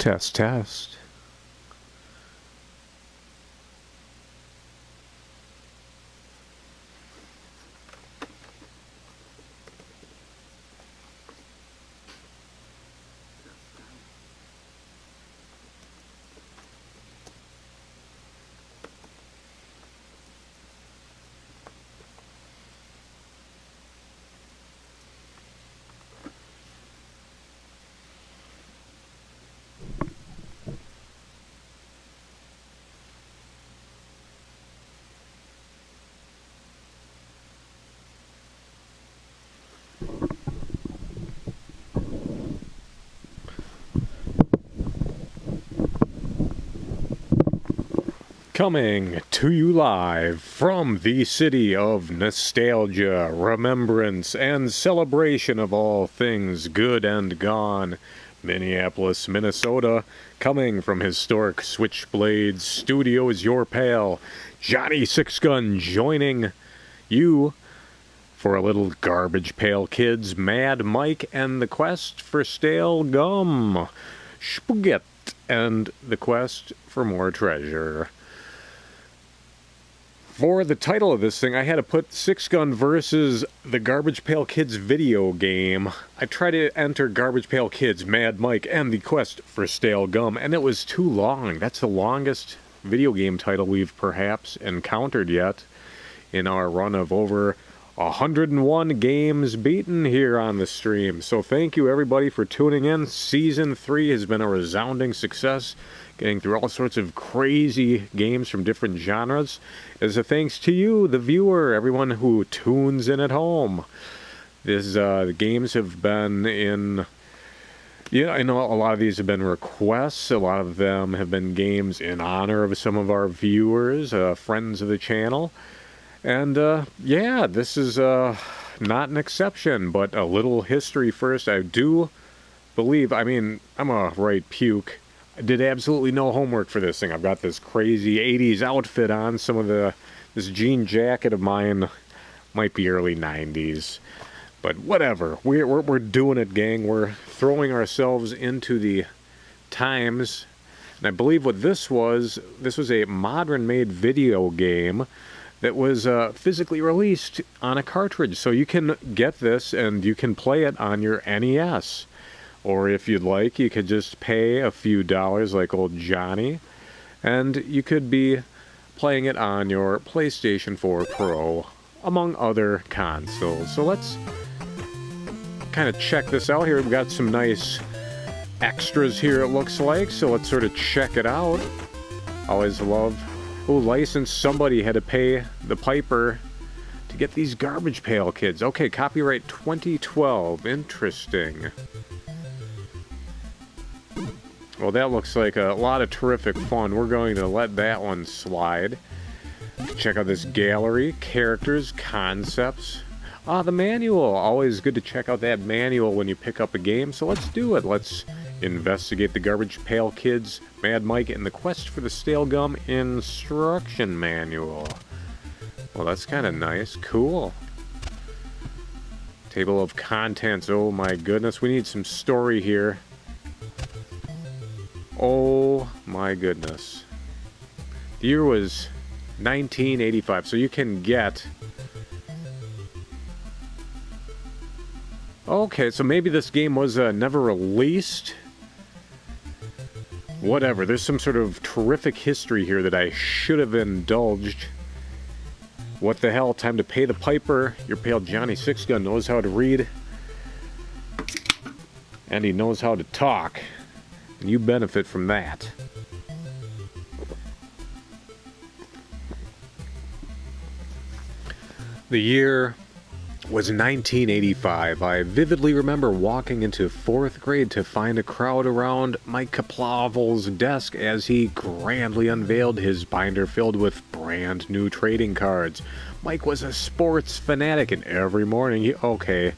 Test, test. Coming to you live from the city of nostalgia, remembrance, and celebration of all things good and gone, Minneapolis, Minnesota, coming from historic Switchblade Studios, your pal, Johnny Sixgun, joining you for a little Garbage Pail Kids, Mad Mike, and the quest for stale gum, spaghetti, and the quest for more treasure. For the title of this thing, I had to put Sixgun versus the Garbage Pail Kids video game. I tried to enter Garbage Pail Kids, Mad Mike, and the quest for stale gum, and it was too long. That's the longest video game title we've perhaps encountered yet in our run of over 101 games beaten here on the stream. So thank you everybody for tuning in. Season 3 has been a resounding success, getting through all sorts of crazy games from different genres. As a thanks to you, the viewer, everyone who tunes in at home. The games have been in... Yeah, I know a lot of these have been requests. A lot of them have been games in honor of some of our viewers, friends of the channel. And, yeah, this is not an exception, but a little history first. I do believe, I mean, I'm a right puke. I did absolutely no homework for this thing. I've got this crazy 80s outfit on. This jean jacket of mine might be early 90s. But whatever. We're doing it, gang. We're throwing ourselves into the times. And I believe what this was a modern-made video game that was physically released on a cartridge. So you can get this and you can play it on your NES. Or if you'd like, you could just pay a few dollars like old Johnny, and you could be playing it on your PlayStation 4 Pro, among other consoles. So let's kind of check this out here. We've got some nice extras here, it looks like, so let's sort of check it out. Always love... Oh, license, somebody had to pay the piper to get these Garbage Pail Kids. Okay, copyright 2012. Interesting. Well, that looks like a lot of terrific fun. We're going to let that one slide. Check out this gallery. Characters, concepts. The manual. Always good to check out that manual when you pick up a game. So let's do it. Let's investigate the Garbage Pail Kids, Mad Mike, and the quest for the stale gum instruction manual. Well, that's kind of nice. Cool. Table of contents. Oh my goodness. We need some story here. Oh my goodness. The year was 1985, so you can get... Okay, so maybe this game was never released? Whatever, there's some sort of terrific history here that I should have indulged. What the hell, time to pay the piper. Your pal Johnny Sixgun knows how to read. And he knows how to talk. And you benefit from that. The year was 1985. I vividly remember walking into 4th grade to find a crowd around Mike Kaplavel's desk as he grandly unveiled his binder filled with brand new trading cards. Mike was a sports fanatic, and every morning okay,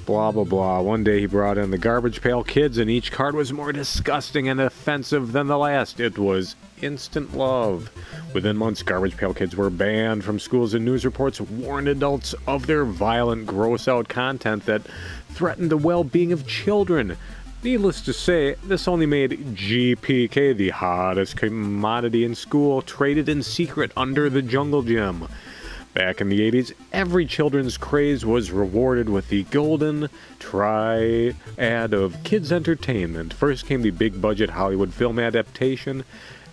blah blah blah. One day he brought in the Garbage Pail Kids, and each card was more disgusting and offensive than the last. It was instant love. Within months, Garbage Pail Kids were banned from schools, and news reports warned adults of their violent, gross-out content that threatened the well-being of children. Needless to say, this only made GPK the hottest commodity in school, traded in secret under the jungle gym. Back in the 80s, every children's craze was rewarded with the golden triad of kids' entertainment. First came the big-budget Hollywood film adaptation,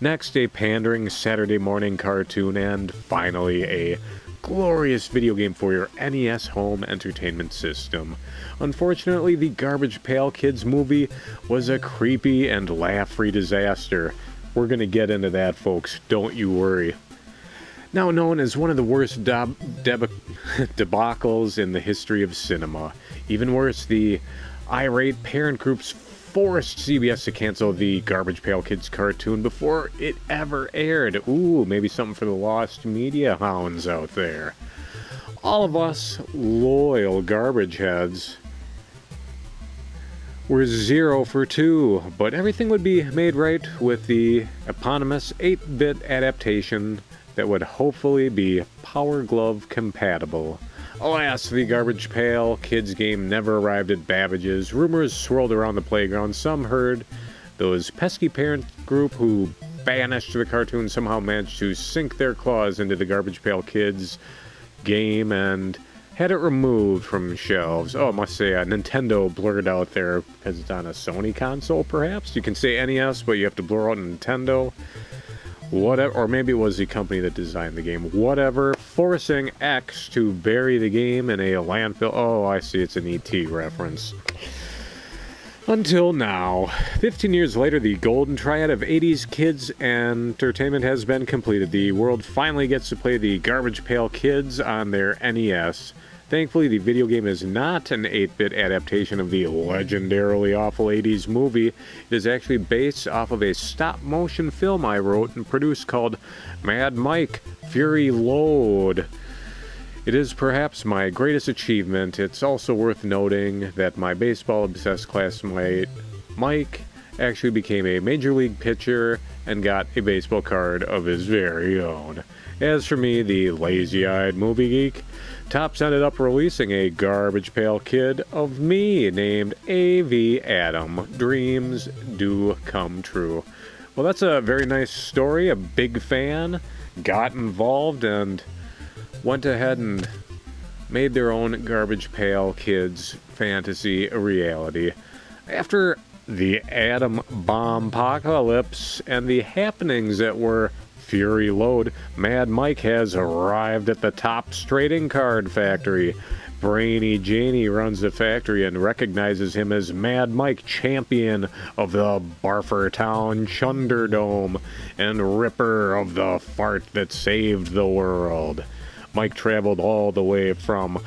next a pandering Saturday morning cartoon, and finally a glorious video game for your NES home entertainment system. Unfortunately, the Garbage Pail Kids movie was a creepy and laugh-free disaster. We're gonna get into that, folks, don't you worry. Now known as one of the worst debacles in the history of cinema. Even worse, the irate parent groups forced CBS to cancel the Garbage Pail Kids cartoon before it ever aired. Ooh, maybe something for the lost media hounds out there. All of us loyal garbage heads were 0 for 2, but everything would be made right with the eponymous 8-bit adaptation that would hopefully be Power Glove compatible. Alas, the Garbage Pail Kids game never arrived at Babbage's. Rumors swirled around the playground. Some heard those pesky parent group who banished the cartoon somehow managed to sink their claws into the Garbage Pail Kids game and had it removed from shelves. Oh, I must say, Nintendo blurred out there because it's on a Sony console, perhaps? You can say NES, but you have to blur out Nintendo. Whatever, or maybe it was the company that designed the game. Whatever, forcing X to bury the game in a landfill. Oh, I see, it's an ET reference. Until now, 15 years later, the golden triad of 80s kids entertainment has been completed. The world finally gets to play the Garbage Pail Kids on their NES. Thankfully, the video game is not an 8-bit adaptation of the legendarily awful 80s movie. It is actually based off of a stop-motion film I wrote and produced called Mad Mike, Fury Load. It is perhaps my greatest achievement. It's also worth noting that my baseball-obsessed classmate, Mike, actually became a major league pitcher and got a baseball card of his very own. As for me, the lazy-eyed movie geek, Topps ended up releasing a Garbage Pail Kid of me named A.V. Adam. Dreams do come true. Well, that's a very nice story. A big fan got involved and went ahead and made their own Garbage Pail Kids fantasy a reality. After the atom bomb apocalypse and the happenings that were Fury Load, Mad Mike has arrived at the Topps trading card factory. Brainy Janie runs the factory and recognizes him as Mad Mike, champion of the Barfertown Chunderdome and ripper of the fart that saved the world. Mike traveled all the way from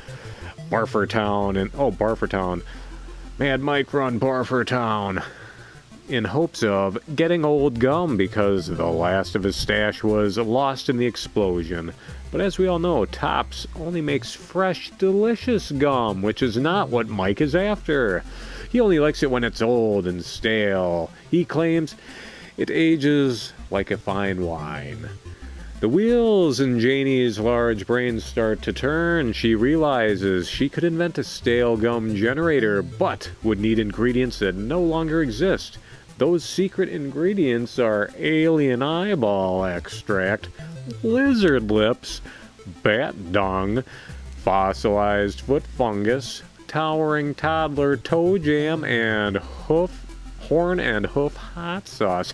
Barfertown. Mad Mike run Barfertown in hopes of getting old gum because the last of his stash was lost in the explosion. But as we all know, Topps only makes fresh, delicious gum, which is not what Mike is after. He only likes it when it's old and stale. He claims it ages like a fine wine. The wheels in Janie's large brain start to turn. She realizes she could invent a stale gum generator, but would need ingredients that no longer exist. Those secret ingredients are alien eyeball extract, lizard lips, bat dung, fossilized foot fungus, towering toddler toe jam, and horn and hoof hot sauce.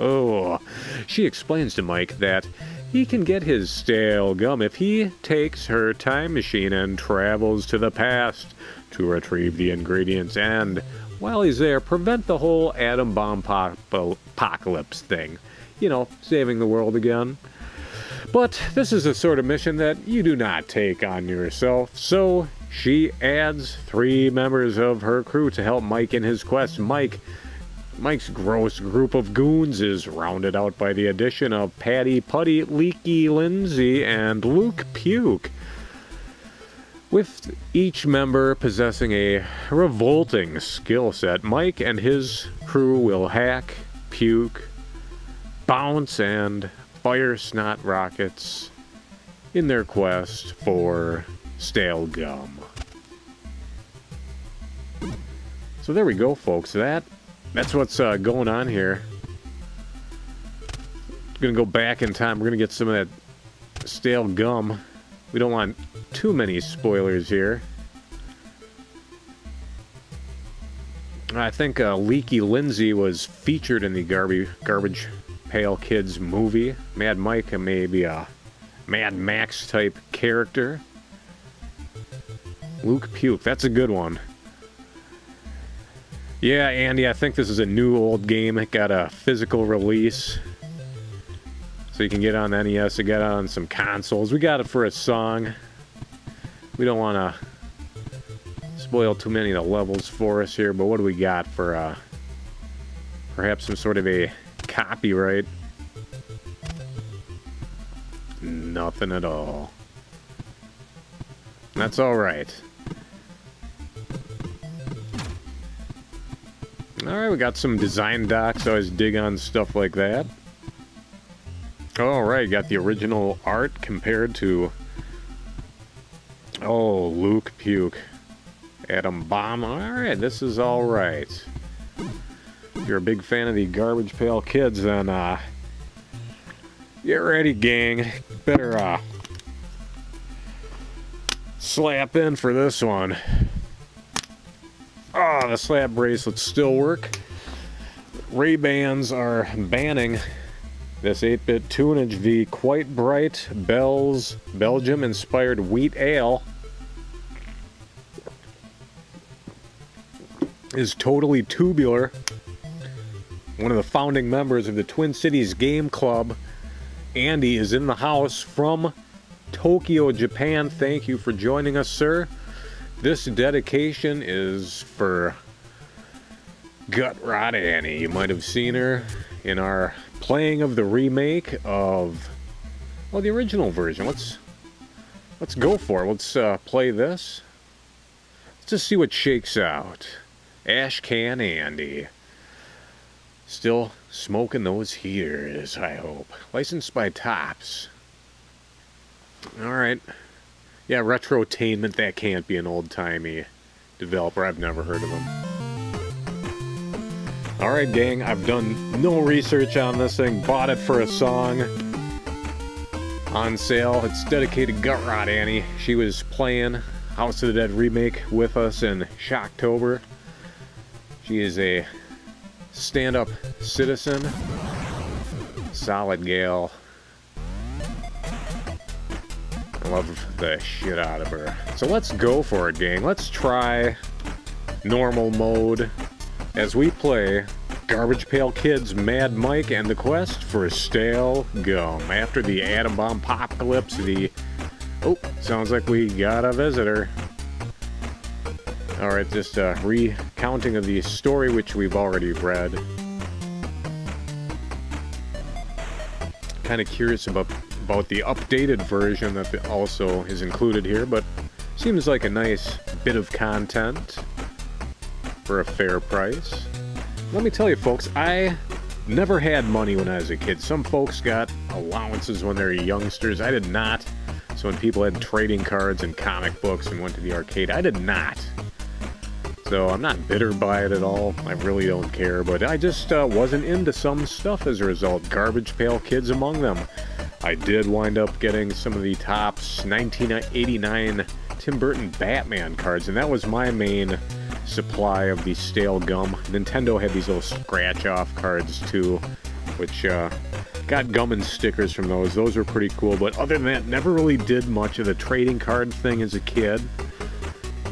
Oh. She explains to Mike that he can get his stale gum if he takes her time machine and travels to the past to retrieve the ingredients and, while he's there, prevent the whole atom bomb apocalypse thing. You know, saving the world again. But this is the sort of mission that you do not take on yourself, so she adds 3 members of her crew to help Mike in his quest. Mike's gross group of goons is rounded out by the addition of Patty Putty, Leaky Lindsay, and Luke Puke, with each member possessing a revolting skill set. Mike and his crew will hack, puke, bounce, and fire snot rockets in their quest for stale gum. So there we go, folks. That's what's going on here. Gonna go back in time. We're gonna get some of that stale gum. We don't want too many spoilers here. I think Leaky Lindsay was featured in the Garbage Pail Kids movie. Mad Mike may be a Mad Max type character. Luke Puke, that's a good one. Yeah, Andy, I think this is a new old game. It got a physical release. So you can get on NES, it got on some consoles. We got it for a song. We don't want to spoil too many of the levels for us here, but what do we got for perhaps some sort of a copyright? Nothing at all. That's alright. Alright, we got some design docs. I always dig on stuff like that. Alright, got the original art compared to... Oh, Luke Puke. Atom Bomb. Alright, this is alright. If you're a big fan of the Garbage Pail Kids, then, get ready, gang. Better, slap in for this one. Oh, the slap bracelets still work. Ray-Bans are banning this 8-bit tunage. The Quite Bright Bell's Belgium-inspired wheat ale is totally tubular. One of the founding members of the Twin Cities Game Club, Andy, is in the house from Tokyo, Japan. Thank you for joining us, sir. This dedication is for Gut Rot Annie. You might have seen her in our playing of the remake of, well, the original version. Let's go for it. Let's play this. Let's just see what shakes out. Ash Can Andy. Still smoking those heaters, I hope. Licensed by Tops. Alright. Yeah, Retrotainment, that can't be an old-timey developer. I've never heard of them. Alright, gang, I've done no research on this thing. Bought it for a song. On sale. It's dedicated to Gut Rot Annie. She was playing House of the Dead remake with us in Shocktober. She is a stand-up citizen. Solid gal. I love the shit out of her. So let's go for it, gang. Let's try normal mode as we play Garbage Pail Kids Mad Mike and the Quest for Stale Gum. After the Atom Bomb Apocalypse, oh, sounds like we got a visitor. Alright, just a recounting of the story which we've already read. Kind of curious about the updated version that also is included here, but seems like a nice bit of content for a fair price. Let me tell you, folks, I never had money when I was a kid. Some folks got allowances when they were youngsters. I did not. So when people had trading cards and comic books and went to the arcade, I did not. So I'm not bitter by it at all. I really don't care, but I just wasn't into some stuff as a result. Garbage Pail Kids among them. I did wind up getting some of the Topps 1989 Tim Burton Batman cards, and that was my main supply of the stale gum. Nintendo had these little scratch-off cards too, which got gum and stickers from those. Those were pretty cool, but other than that, never really did much of the trading card thing as a kid.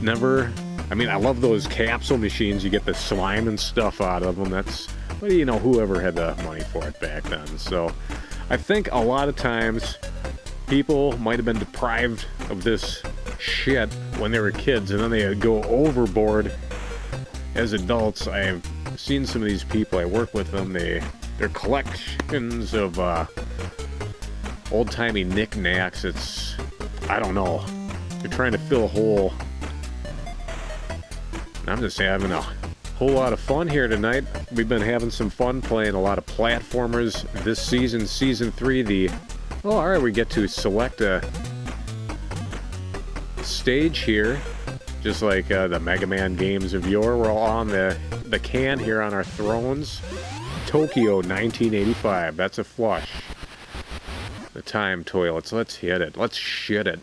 Never. I mean, I love those capsule machines. You get the slime and stuff out of them. That's, well, you know, whoever had the money for it back then. So I think a lot of times people might have been deprived of this shit when they were kids, and then they go overboard as adults. I've seen some of these people. I work with them. Their collections of old-timey knickknacks. It's, I don't know. They're trying to fill a hole. I'm just having a whole lot of fun here tonight. We've been having some fun playing a lot of platformers this season, Season 3. Oh, alright, we get to select a stage here. Just like the Mega Man games of yore. We're all on the can here on our thrones. Tokyo 1985. That's a flush. The time toilets. Let's hit it. Let's shit it.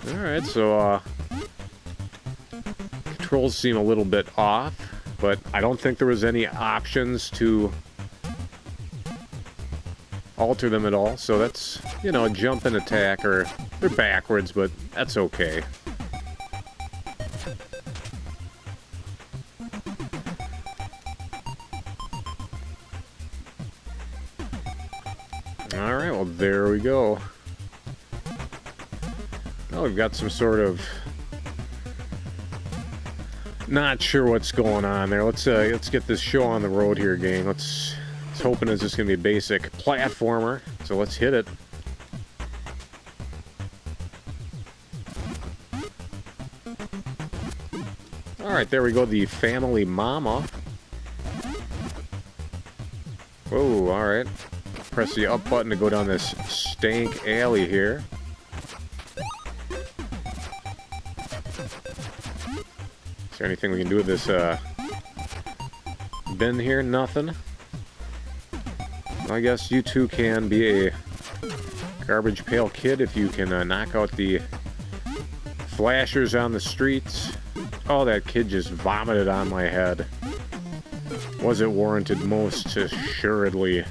Alright, so controls seem a little bit off, but I don't think there was any options to alter them at all, so that's, you know, a jump and attack, or they're backwards, but that's okay. Alright, well, there we go. Oh, we've got some sort of... Not sure what's going on there. Let's get this show on the road here, gang. Let's hoping it's just gonna be a basic platformer. So let's hit it. Alright, there we go, the family mama. Whoa, alright. Press the up button to go down this stank alley here. Is there anything we can do with this bin here? Nothing. Well, I guess you too can be a garbage pail kid if you can knock out the flashers on the streets. Oh, that kid just vomited on my head. Was it warranted? Most assuredly.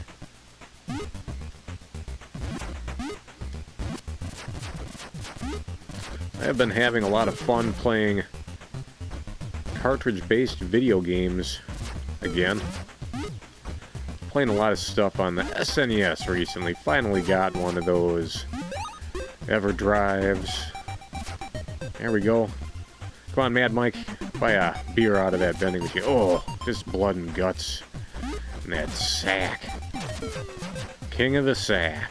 I have been having a lot of fun playing cartridge-based video games again. Playing a lot of stuff on the SNES recently. Finally got one of those EverDrives. There we go. Come on, Mad Mike. Buy a beer out of that vending machine. Oh, just blood and guts. And that sack. King of the sack.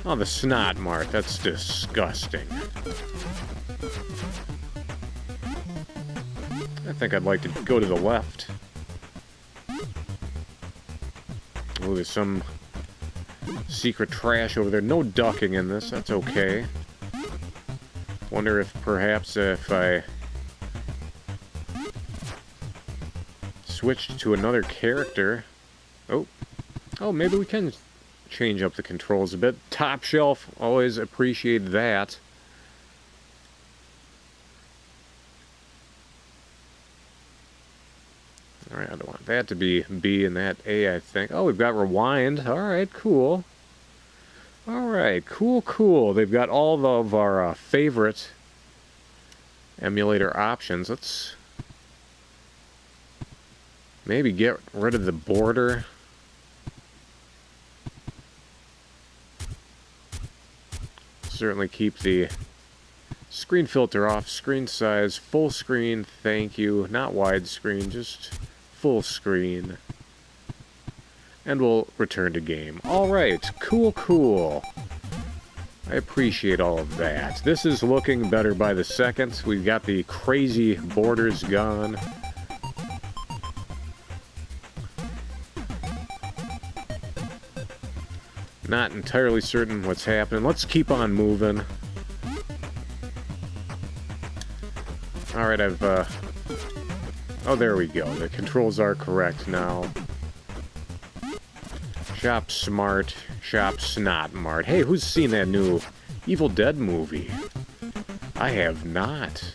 Oh, the snot mark. That's disgusting. I think I'd like to go to the left. Oh, there's some secret trash over there. No ducking in this. That's okay. Wonder if perhaps if I switched to another character. Oh, maybe we can change up the controls a bit. Top shelf. Always appreciate that. Alright, I don't want that to be B and that A, I think. Oh, we've got rewind. Alright, cool. Alright, cool. They've got all of our favorite emulator options. Let's maybe get rid of the border. Certainly keep the screen filter off. Screen size, full screen, thank you. Not widescreen, just full screen. And we'll return to game. Alright, cool. I appreciate all of that. This is looking better by the second. We've got the crazy borders gone. Not entirely certain what's happening. Let's keep on moving. Alright, oh, there we go. The controls are correct now. Shop smart, shop snot mart. Hey, who's seen that new Evil Dead movie? I have not.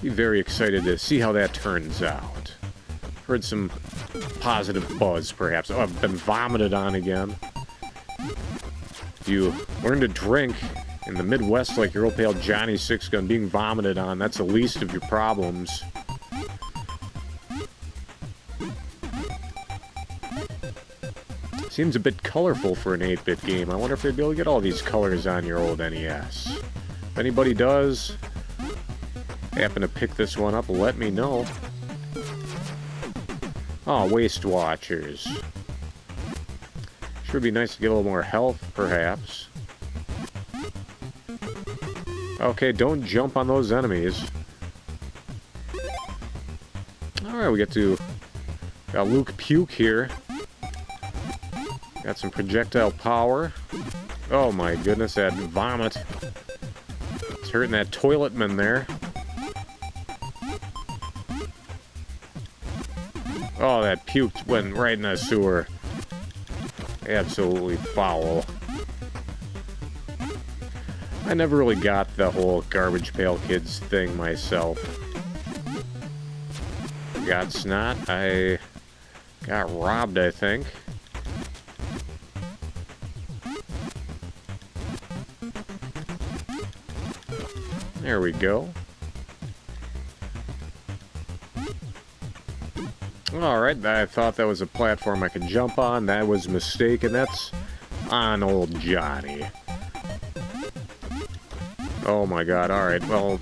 Be very excited to see how that turns out. Heard some positive buzz, perhaps. Oh, I've been vomited on again. If you learn to drink in the Midwest like your old pal Johnny Sixgun, being vomited on, that's the least of your problems. Seems a bit colorful for an 8-bit game. I wonder if they'd be able to get all these colors on your old NES. If anybody does happen to pick this one up, let me know. Oh, Waste Watchers. Sure would be nice to get a little more health, perhaps. Okay, don't jump on those enemies. Alright, we get to... got Luke Puke here. Got some projectile power. Oh my goodness, that vomit. It's hurting that toiletman there. Oh, that puke went right in the sewer. Absolutely foul. I never really got the whole Garbage Pail Kids thing myself. Got snot. I got robbed, I think. There we go. Alright, I thought that was a platform I could jump on. That was mistaken. That's on old Johnny. Oh my god, alright, well...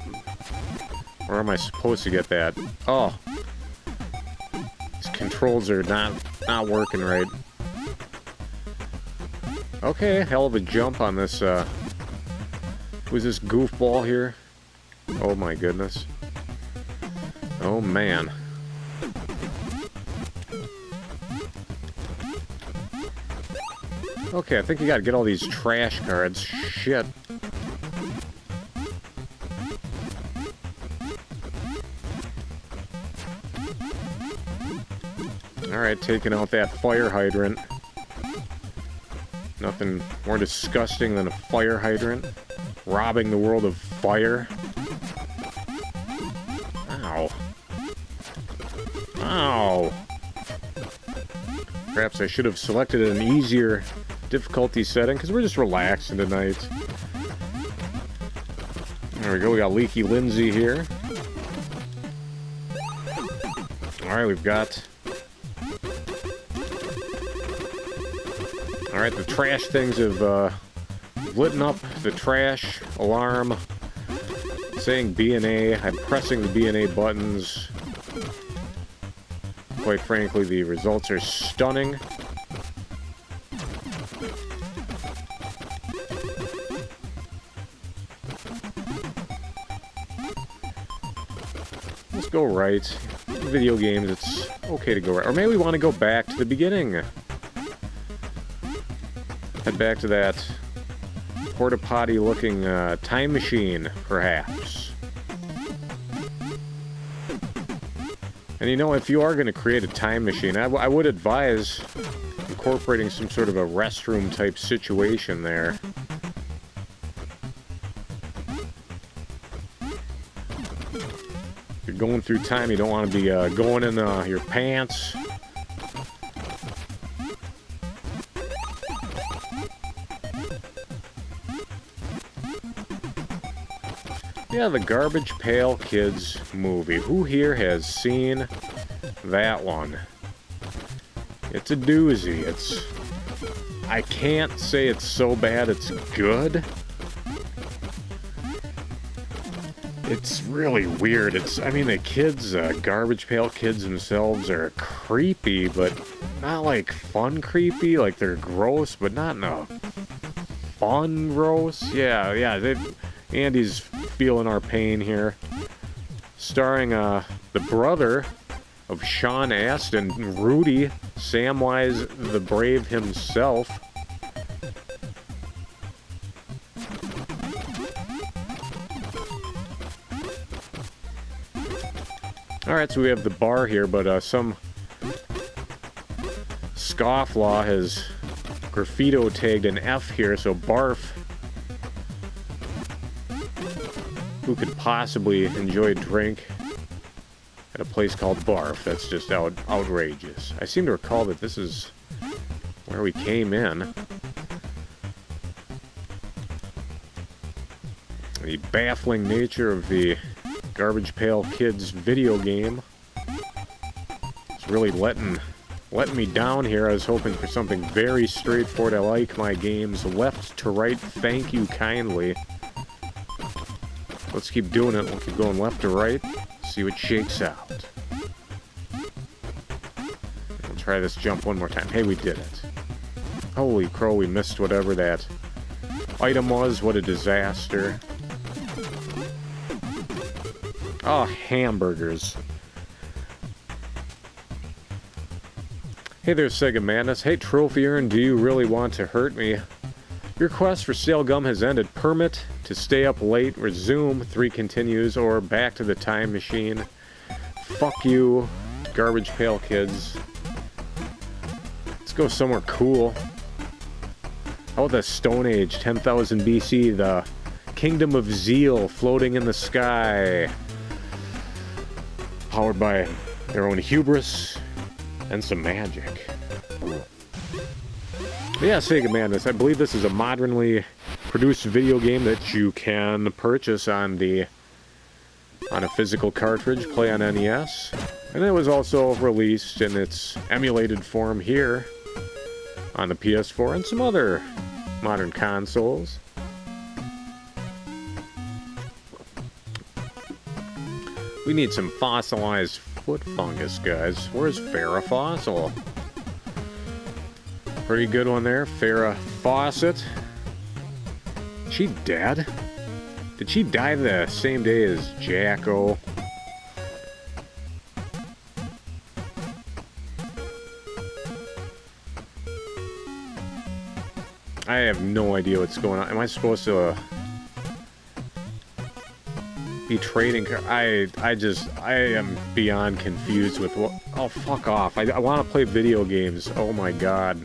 Where am I supposed to get that? Oh. These controls are not working right. Okay, hell of a jump on this, who's this goofball here? Oh my goodness. Oh man. Okay, I think you gotta get all these trash cards. Shit. Alright, taking out that fire hydrant. Nothing more disgusting than a fire hydrant. Robbing the world of fire. Ow. Ow. Perhaps I should have selected an easier difficulty setting, because we're just relaxing tonight. There we go, we got Leaky Lindsay here. Alright, we've got... Alright, the trash things have lit up the trash alarm, saying B&A. I'm pressing the B&A buttons. Quite frankly, the results are stunning. Let's go right. Video games, it's okay to go right. Or maybe we want to go back to the beginning. Head back to that porta-potty looking time machine, perhaps. And you know, if you are going to create a time machine, I would advise incorporating some sort of a restroom type situation there. If you're going through time, you don't want to be going in your pants. Yeah, the Garbage Pail Kids movie. Who here has seen that one? It's a doozy. It's... I can't say it's so bad it's good. It's really weird. It's... I mean, the kids, Garbage Pail Kids themselves are creepy, but not like fun creepy. Like, they're gross, but not in a fun gross. Yeah, Andy's feeling our pain here. Starring the brother of Sean Astin, Rudy, Samwise the Brave himself. Alright, so we have the bar here, but some scofflaw has graffito tagged an F here, so barf. Who could possibly enjoy a drink at a place called Barf? That's just outrageous. I seem to recall that this is where we came in. The baffling nature of the Garbage Pail Kids video game. It's really letting me down here. I was hoping for something very straightforward. I like my games left to right. Thank you kindly. Let's keep doing it. We'll keep going left to right. See what shakes out. We'll try this jump one more time. Hey, we did it. Holy crow, we missed whatever that item was. What a disaster. Oh, hamburgers. Hey there, Sega Madness. Hey, Trophy Urn, do you really want to hurt me? Your quest for stale gum has ended. Permit to stay up late, resume, 3 continues, or back to the time machine. Fuck you, Garbage Pail Kids. Let's go somewhere cool. How about the Stone Age, 10,000 BC, the Kingdom of Zeal floating in the sky. Powered by their own hubris and some magic. But yeah, Sega Madness, I believe this is a modernly produced video game that you can purchase on a physical cartridge, play on NES. And it was also released in its emulated form here on the PS4 and some other modern consoles. We need some fossilized foot fungus, guys. Where's Farrah Fossil? Pretty good one there, Farrah Fawcett. She dead? Did she die the same day as Jacko? I have no idea what's going on. Am I supposed to be trading? I am beyond confused with what. Oh, fuck off. I want to play video games. Oh my god.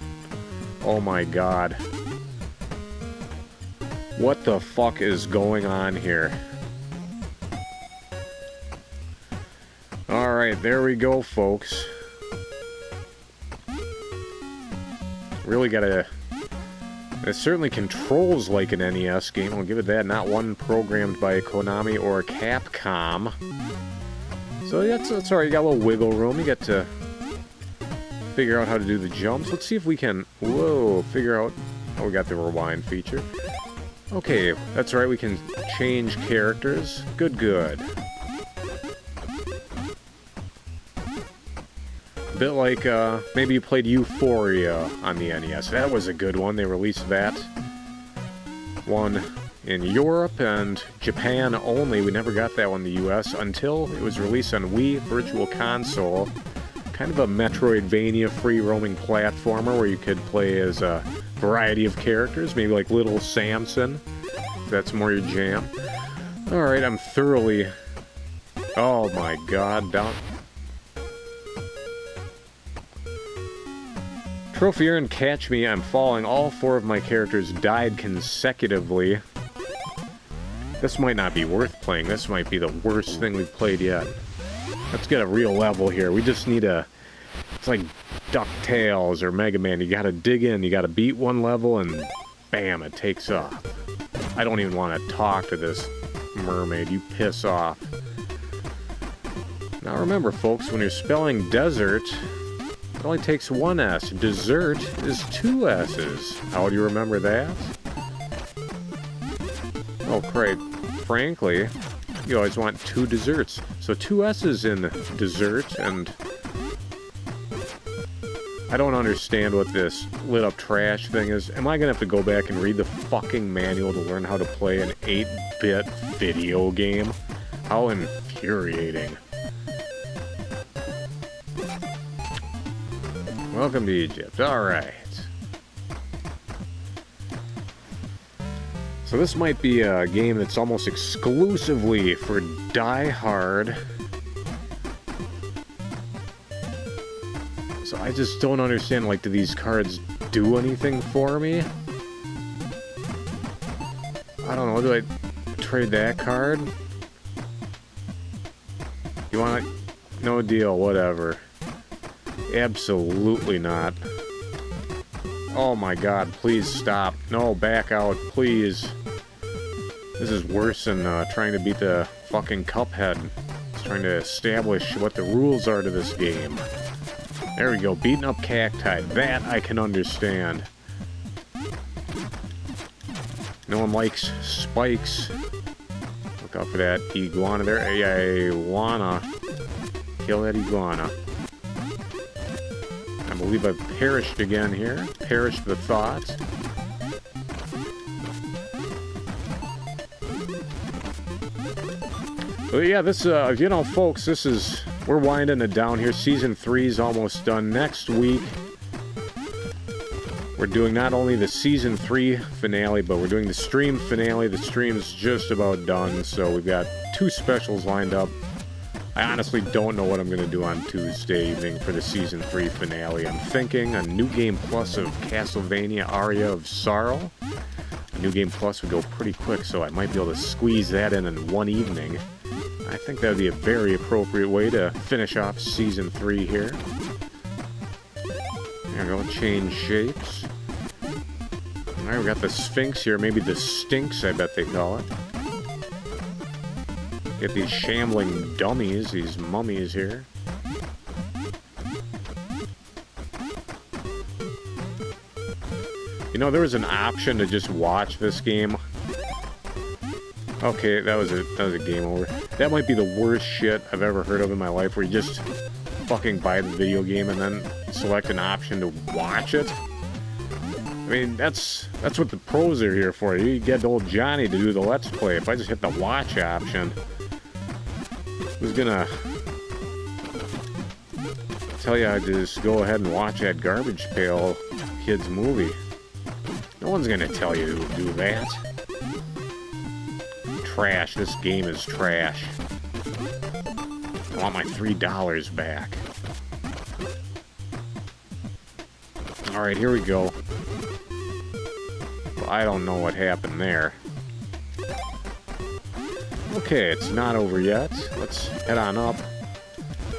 Oh my god. What the fuck is going on here? Alright, there we go, folks. Really gotta... It certainly controls like an NES game, I'll give it that. Not one programmed by Konami or Capcom. So that's alright, you got a little wiggle room, you get to figure out how to do the jumps. Let's see if we can, figure out... Oh, we got the rewind feature. Okay, that's right, we can change characters. Good, good. A bit like, maybe you played Euphoria on the NES. That was a good one. They released that one in Europe and Japan only. We never got that one in the US until it was released on Wii Virtual Console. Kind of a Metroidvania free-roaming platformer where you could play as a variety of characters, maybe like Little Samson, if that's more your jam. Alright, I'm thoroughly... Oh my god, down... Trophy Urn, Catch Me, I'm Falling. All 4 of my characters died consecutively. This might not be worth playing. This might be the worst thing we've played yet. Let's get a real level here. We just need a... It's like DuckTales or Mega Man. You gotta dig in, you gotta beat one level, and bam, it takes off. I don't even want to talk to this mermaid. You piss off. Now remember, folks, when you're spelling desert... It only takes 1 S. Dessert is 2 S's. How do you remember that? Oh, great. Frankly, you always want 2 desserts. So 2 S's in dessert, and... I don't understand what this lit-up trash thing is. Am I gonna have to go back and read the fucking manual to learn how to play an 8-bit video game? How infuriating. Welcome to Egypt. Alright. So this might be a game that's almost exclusively for die-hard. So I just don't understand, like, do these cards do anything for me? I don't know, do I trade that card? You want to... No deal, whatever. Absolutely not. Oh my god, please stop. No, back out, please. This is worse than trying to beat the fucking Cuphead. It's trying to establish what the rules are to this game. There we go, beating up cacti. That I can understand. No one likes spikes. Look out for that iguana there. Hey, I wanna kill that iguana. I believe I've perished again here. Perished the thought. But yeah, this, you know, folks, this is... We're winding it down here. Season 3 is almost done. Next week, We're doing not only the Season 3 finale, but we're doing the stream finale. The stream's just about done, so we've got 2 specials lined up. I honestly don't know what I'm going to do on Tuesday evening for the Season 3 finale. I'm thinking a New Game Plus of Castlevania Aria of Sorrow. A New Game Plus would go pretty quick, so I might be able to squeeze that in one evening. I think that would be a very appropriate way to finish off Season 3 here. There we go, change shapes. Alright, we got the Sphinx here, maybe the Stinks, I bet they call it. Get these shambling dummies, these mummies here. You know, there was an option to just watch this game. Okay, that was a game over. That might be the worst shit I've ever heard of in my life, where you just fucking buy the video game and then select an option to watch it. I mean, that's what the pros are here for. You get old Johnny to do the Let's Play. If I just hit the watch option, who's gonna tell you I just go ahead and watch that Garbage Pail Kids movie? No one's gonna tell you to do that. Trash. This game is trash. I want my $3 back. Alright, here we go. Well, I don't know what happened there. Okay, it's not over yet. Let's head on up.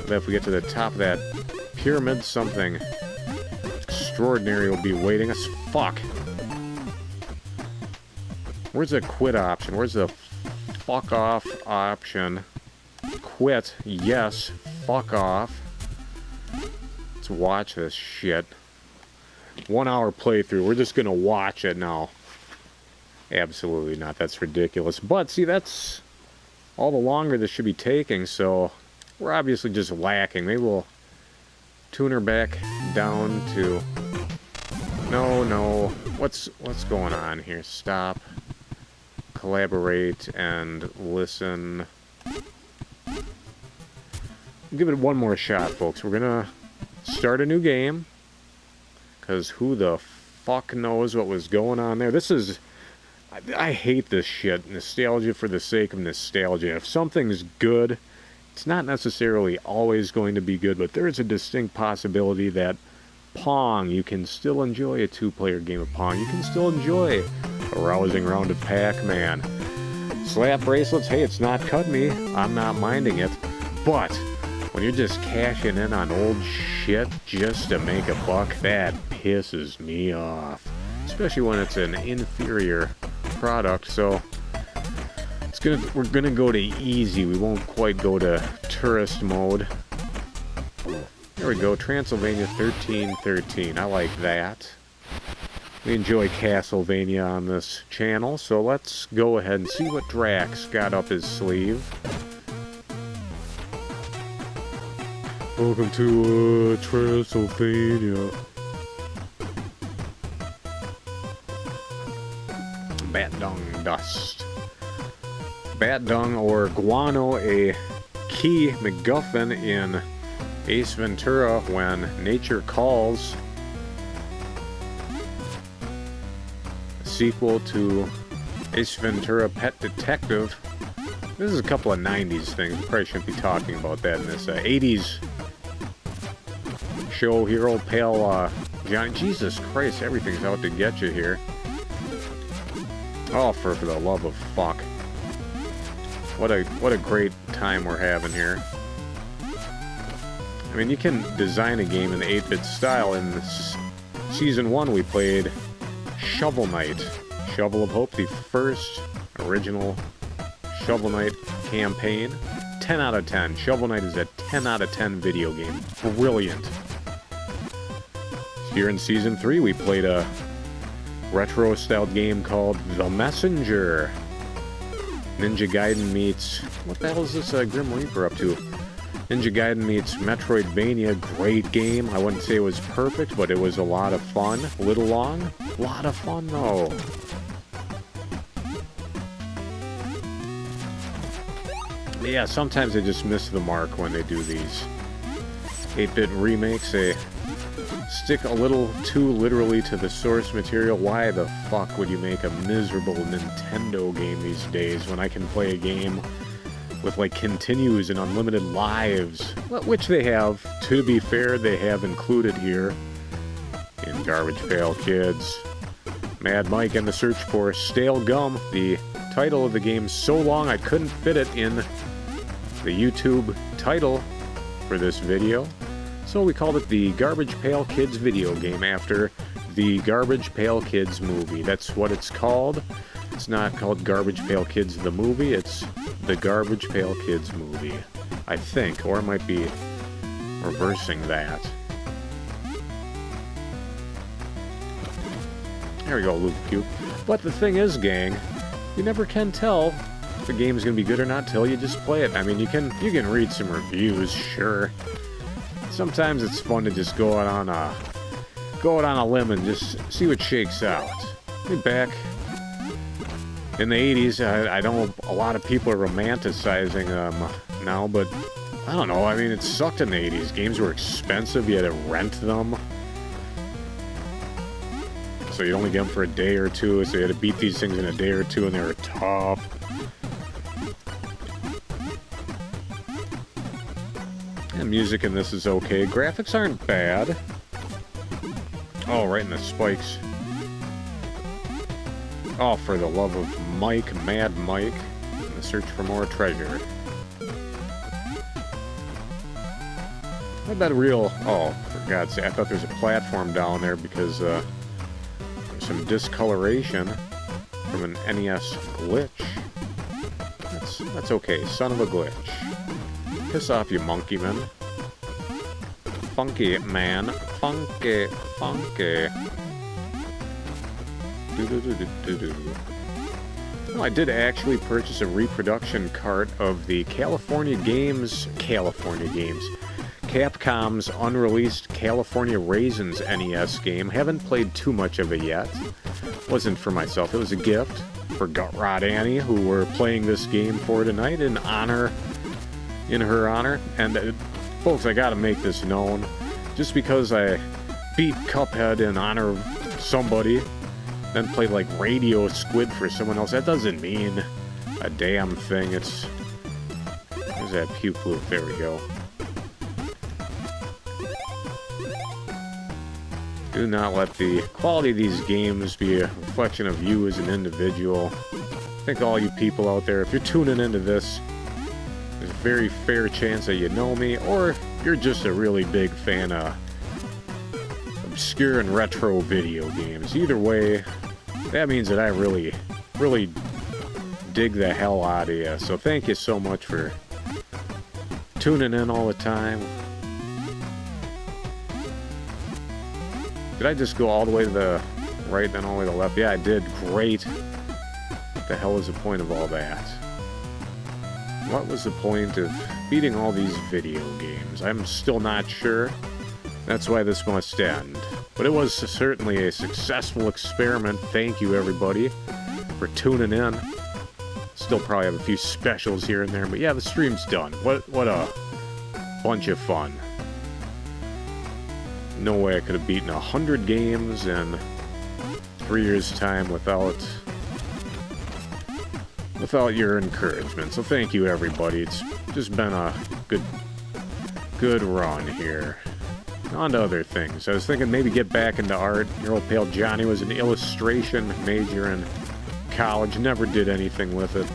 But if we get to the top of that pyramid, something extraordinary will be waiting us. Fuck. Where's the quit option? Where's the fuck off option? Quit. Yes. Fuck off. Let's watch this shit. 1 hour playthrough. We're just gonna watch it now. Absolutely not. That's ridiculous. But see, that's all the longer this should be taking, so we're obviously just lacking. Maybe we'll tune her back down to... No. What's going on here? Stop. Collaborate and listen. Give it one more shot, folks. We're gonna start a new game, because who the fuck knows what was going on there. This is... I hate this shit. Nostalgia for the sake of nostalgia. If something's good, it's not necessarily always going to be good, but there is a distinct possibility that Pong, you can still enjoy a 2-player game of Pong. You can still enjoy a rousing round of Pac-Man. Slap bracelets, hey, it's not cut me. I'm not minding it. But when you're just cashing in on old shit just to make a buck, that pisses me off. Especially when it's an inferior product, so we're gonna go to easy. We won't quite go to tourist mode. There we go, Transylvania 1313. I like that. We enjoy Castlevania on this channel, so let's go ahead and see what Drax got up his sleeve. Welcome to Transylvania. Bat dung dust. Bat dung or guano, a key MacGuffin in Ace Ventura when nature calls. A sequel to Ace Ventura Pet Detective. This is a couple of 90s things. We probably shouldn't be talking about that in this 80s show here. Old Pail Johnny. Jesus Christ, everything's out to get you here. Oh, for the love of fuck. What a great time we're having here. I mean, you can design a game in the 8-bit style. In Season 1, we played Shovel Knight. Shovel of Hope, the first original Shovel Knight campaign. 10 out of 10. Shovel Knight is a 10 out of 10 video game. Brilliant. Here in Season 3, we played a retro-styled game called The Messenger. Ninja Gaiden meets... What the hell is this Grim Reaper up to? Ninja Gaiden meets Metroidvania. Great game. I wouldn't say it was perfect, but it was a lot of fun. A little long. A lot of fun, though. But yeah, sometimes they just miss the mark when they do these 8-bit remakes. They stick a little too literally to the source material. Why the fuck would you make a miserable Nintendo game these days when I can play a game with, like, continues and unlimited lives? Which they have. To be fair, they have included here in Garbage Pail Kids. Mad Mike and the Search for Stale Gum. The title of the game so long I couldn't fit it in the YouTube title for this video. So we called it the Garbage Pail Kids video game after the Garbage Pail Kids movie. That's what it's called. It's not called Garbage Pail Kids the movie, it's the Garbage Pail Kids movie, I think, or it might be reversing that. There we go, Loop Cube. But the thing is, gang, you never can tell if the game's gonna be good or not till you just play it. I mean, you can read some reviews, sure. Sometimes it's fun to just go out on a limb and just see what shakes out. Back in the 80s, I know a lot of people are romanticizing them now, but I don't know. I mean, it sucked in the 80s. Games were expensive. You had to rent them. So you'd only get them for a day or two, so you had to beat these things in a day or two, and they were tough. And music in this is okay. Graphics aren't bad. Oh, right in the spikes. Oh, for the love of Mike, Mad Mike, in the search for more treasure. I bet real... Oh, for God's sake, I thought there was a platform down there because there's some discoloration from an NES glitch. That's okay, son of a glitch. Piss off, you monkey man. Funky man. Funky, funky. Well, I did actually purchase a reproduction cart of the California Games, Capcom's unreleased California Raisins NES game. Haven't played too much of it yet. Wasn't for myself, it was a gift for Gutrod Annie, who we're playing this game for tonight in her honor. And folks, I gotta make this known. Just because I beat Cuphead in honor of somebody, then played like Radio Squid for someone else, that doesn't mean a damn thing. There's that puke loop, there we go. Do not let the quality of these games be a reflection of you as an individual. I think all you people out there, if you're tuning into this, there's a very fair chance that you know me, or you're just a really big fan of obscure and retro video games. Either way, that means that I really, really dig the hell out of you. So thank you so much for tuning in all the time. Did I just go all the way to the right, then all the way to the left? Yeah, I did. Great. What the hell is the point of all that? What was the point of beating all these video games? I'm still not sure. That's why this must end. But it was certainly a successful experiment. Thank you, everybody, for tuning in. Still probably have a few specials here and there, but yeah, the stream's done. What a bunch of fun. No way I could have beaten 100 games in 3 years' time without your encouragement. So thank you, everybody. It's just been a good run here. On to other things. I was thinking maybe get back into art. Your old pal Johnny was an illustration major in college. Never did anything with it.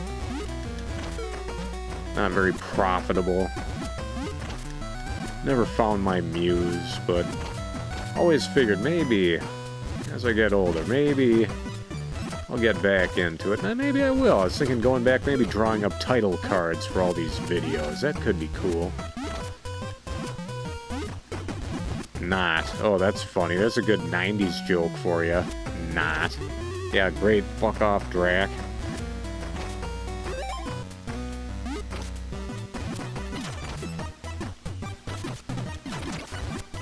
Not very profitable. Never found my muse, but always figured maybe as I get older, maybe I'll get back into it. And maybe I will. I was thinking going back, maybe drawing up title cards for all these videos. That could be cool. Not. Oh, that's funny. That's a good 90s joke for you. Not. Yeah, great. Fuck off, Drac.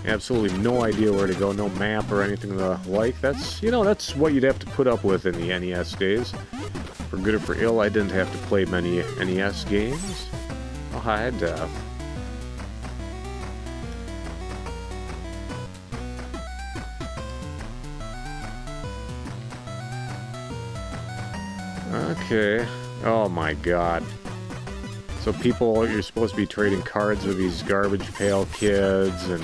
Absolutely no idea where to go, no map or anything like. That's, you know, that's what you'd have to put up with in the NES days. For good or for ill, I didn't have to play many NES games. Oh, hi, Death. Okay. Oh my god. So people, you're supposed to be trading cards with these Garbage Pail Kids, and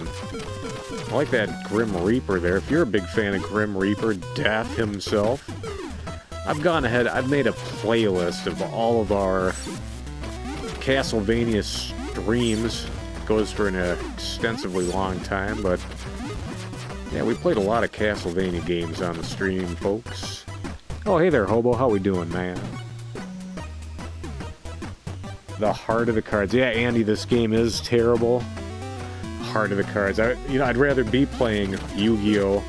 I like that Grim Reaper there. If you're a big fan of Grim Reaper, Death himself, I've gone ahead, I've made a playlist of all of our Castlevania streams. It goes for an extensively long time, but yeah, we played a lot of Castlevania games on the stream, folks. Oh, hey there, Hobo. How we doing, man? The heart of the cards. Yeah, Andy, this game is terrible. Heart of the cards. I'd rather be playing Yu-Gi-Oh!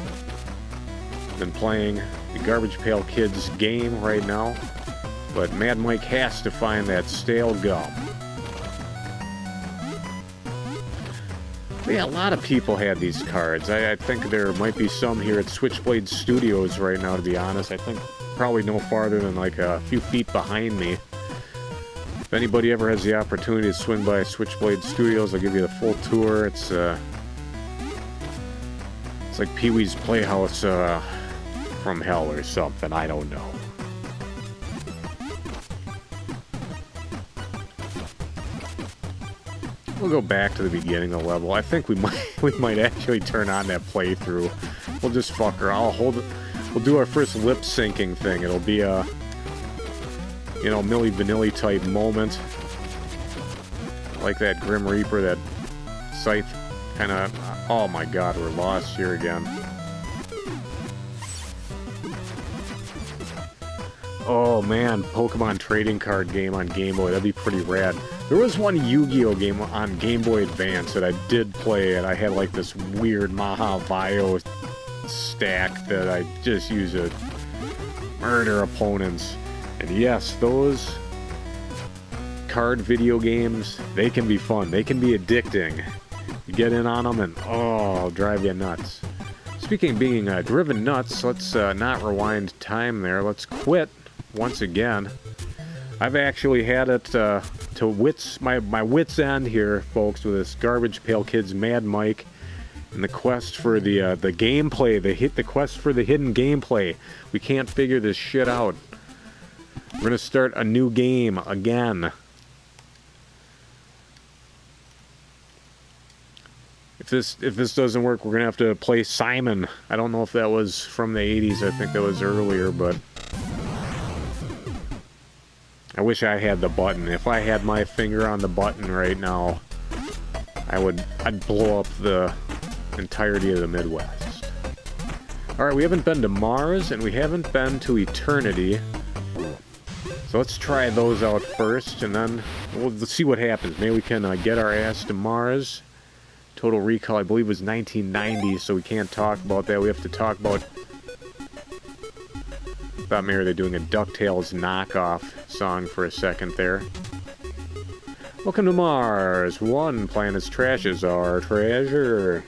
Than playing the Garbage Pail Kids game right now. But Mad Mike has to find that stale gum. But yeah, a lot of people had these cards. I think there might be some here at Switchblade Studios right now, to be honest. I think probably no farther than like a few feet behind me. If anybody ever has the opportunity to swing by Switchblade Studios, I'll give you the full tour. It's like Pee-wee's Playhouse from hell or something. I don't know. We'll go back to the beginning of the level. I think we might actually turn on that playthrough. We'll just fuck her. We'll do our first lip syncing thing. It'll be a, you know, Milli Vanilli type moment. Like that Grim Reaper, that Scythe kind of... Oh my god, we're lost here again. Oh man, Pokemon trading card game on Game Boy. That'd be pretty rad. There was one Yu-Gi-Oh game on Game Boy Advance that I did play, and I had like this weird Mahavio stack that I just used to murder opponents. And yes, those card video games, they can be fun. They can be addicting. You get in on them and, oh, it'll drive you nuts. Speaking of being driven nuts, let's not rewind time there. Let's quit once again. I've actually had it to my wits end here, folks, with this Garbage Pail Kids Mad Mike and the quest for the gameplay, the quest for the hidden gameplay. We can't figure this shit out. We're gonna start a new game again. If this doesn't work, we're gonna have to play Simon. I don't know if that was from the 80s. I think that was earlier, but I wish I had the button. If I had my finger on the button right now, I'd blow up the entirety of the Midwest. Alright, we haven't been to Mars, and we haven't been to Eternity. So let's try those out first, and then let's see what happens. Maybe we can get our ass to Mars. Total Recall, I believe, was 1990, so we can't talk about that. We have to talk about... Thought maybe they're doing a DuckTales knockoff song for a second there. Welcome to Mars. One planet's trash is our treasure.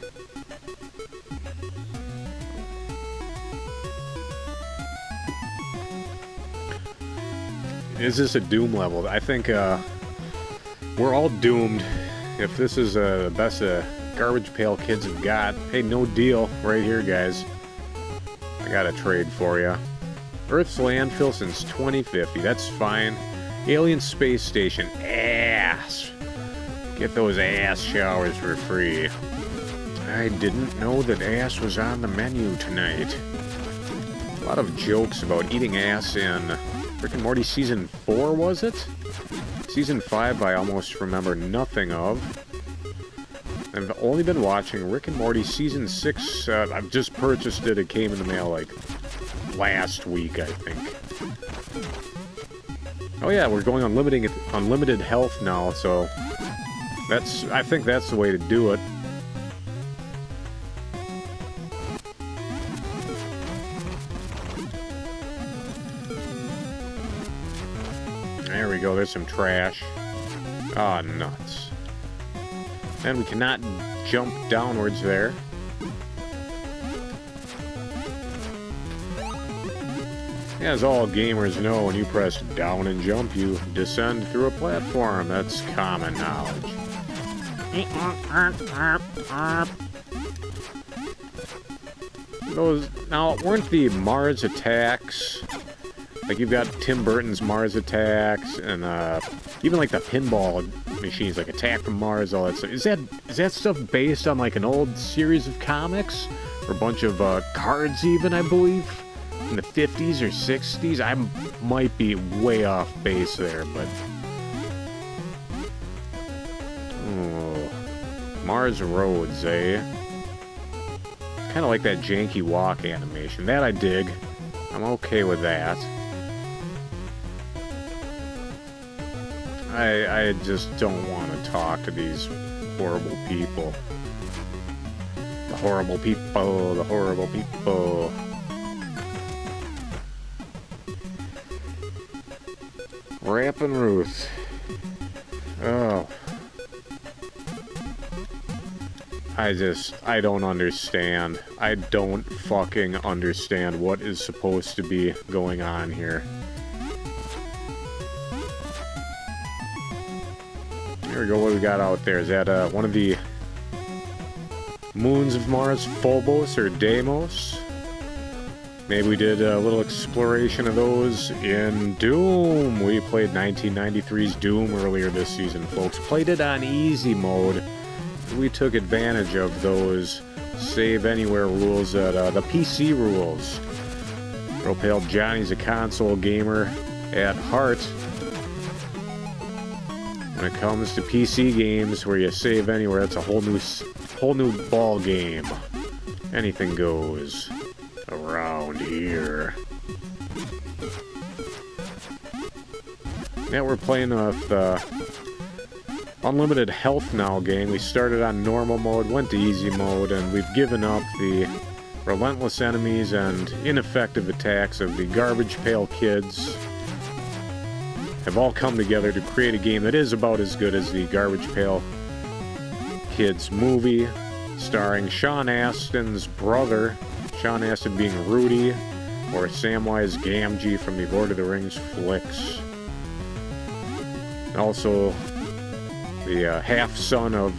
Is this a Doom level? I think we're all doomed. If this is the best Garbage Pail Kids have got, hey, no deal right here, guys. I got a trade for you. Earth's landfill since 2050. That's fine. Alien space station. Ass. Get those ass showers for free. I didn't know that ass was on the menu tonight. A lot of jokes about eating ass in Rick and Morty Season 4, was it? Season 5 I almost remember nothing of. I've only been watching Rick and Morty Season 6. I've just purchased it. It came in the mail like last week, I think. Oh yeah, we're going unlimited health now, so I think that's the way to do it. There we go, there's some trash. Ah, nuts. And we cannot jump downwards there. As all gamers know, when you press down and jump, you descend through a platform. That's common knowledge. Now, weren't the Mars attacks Like, you've got Tim Burton's Mars Attacks, and even like the pinball machines, like Attack from Mars, all that stuff. Is that stuff based on like an old series of comics? Or a bunch of cards even, I believe? In the 50s or 60s? I might be way off base there, but... Oh, Mars Roads, eh? Kind of like that janky walk animation. That I dig. I'm okay with that. I just don't want to talk to these horrible people. The horrible people, the horrible people. Rappin' Ruth. Oh. I don't understand. I don't fucking understand what is supposed to be going on here. Here we go, what we got out there? Is that one of the moons of Mars, Phobos or Deimos? Maybe we did a little exploration of those in Doom. We played 1993's Doom earlier this season, folks. Played it on easy mode. We took advantage of those save anywhere rules, the PC rules. Pail Johnny's a console gamer at heart. When it comes to PC games where you save anywhere, it's a whole new ball game. Anything goes around here. Yeah, we're playing with Unlimited Health now game. We started on normal mode, went to easy mode, and we've given up the relentless enemies and ineffective attacks of the Garbage Pail Kids. Have all come together to create a game that is about as good as the Garbage Pail Kids movie, starring Sean Astin's brother, Sean Astin being Rudy, or Samwise Gamgee from the Lord of the Rings flicks. Also, the half-son of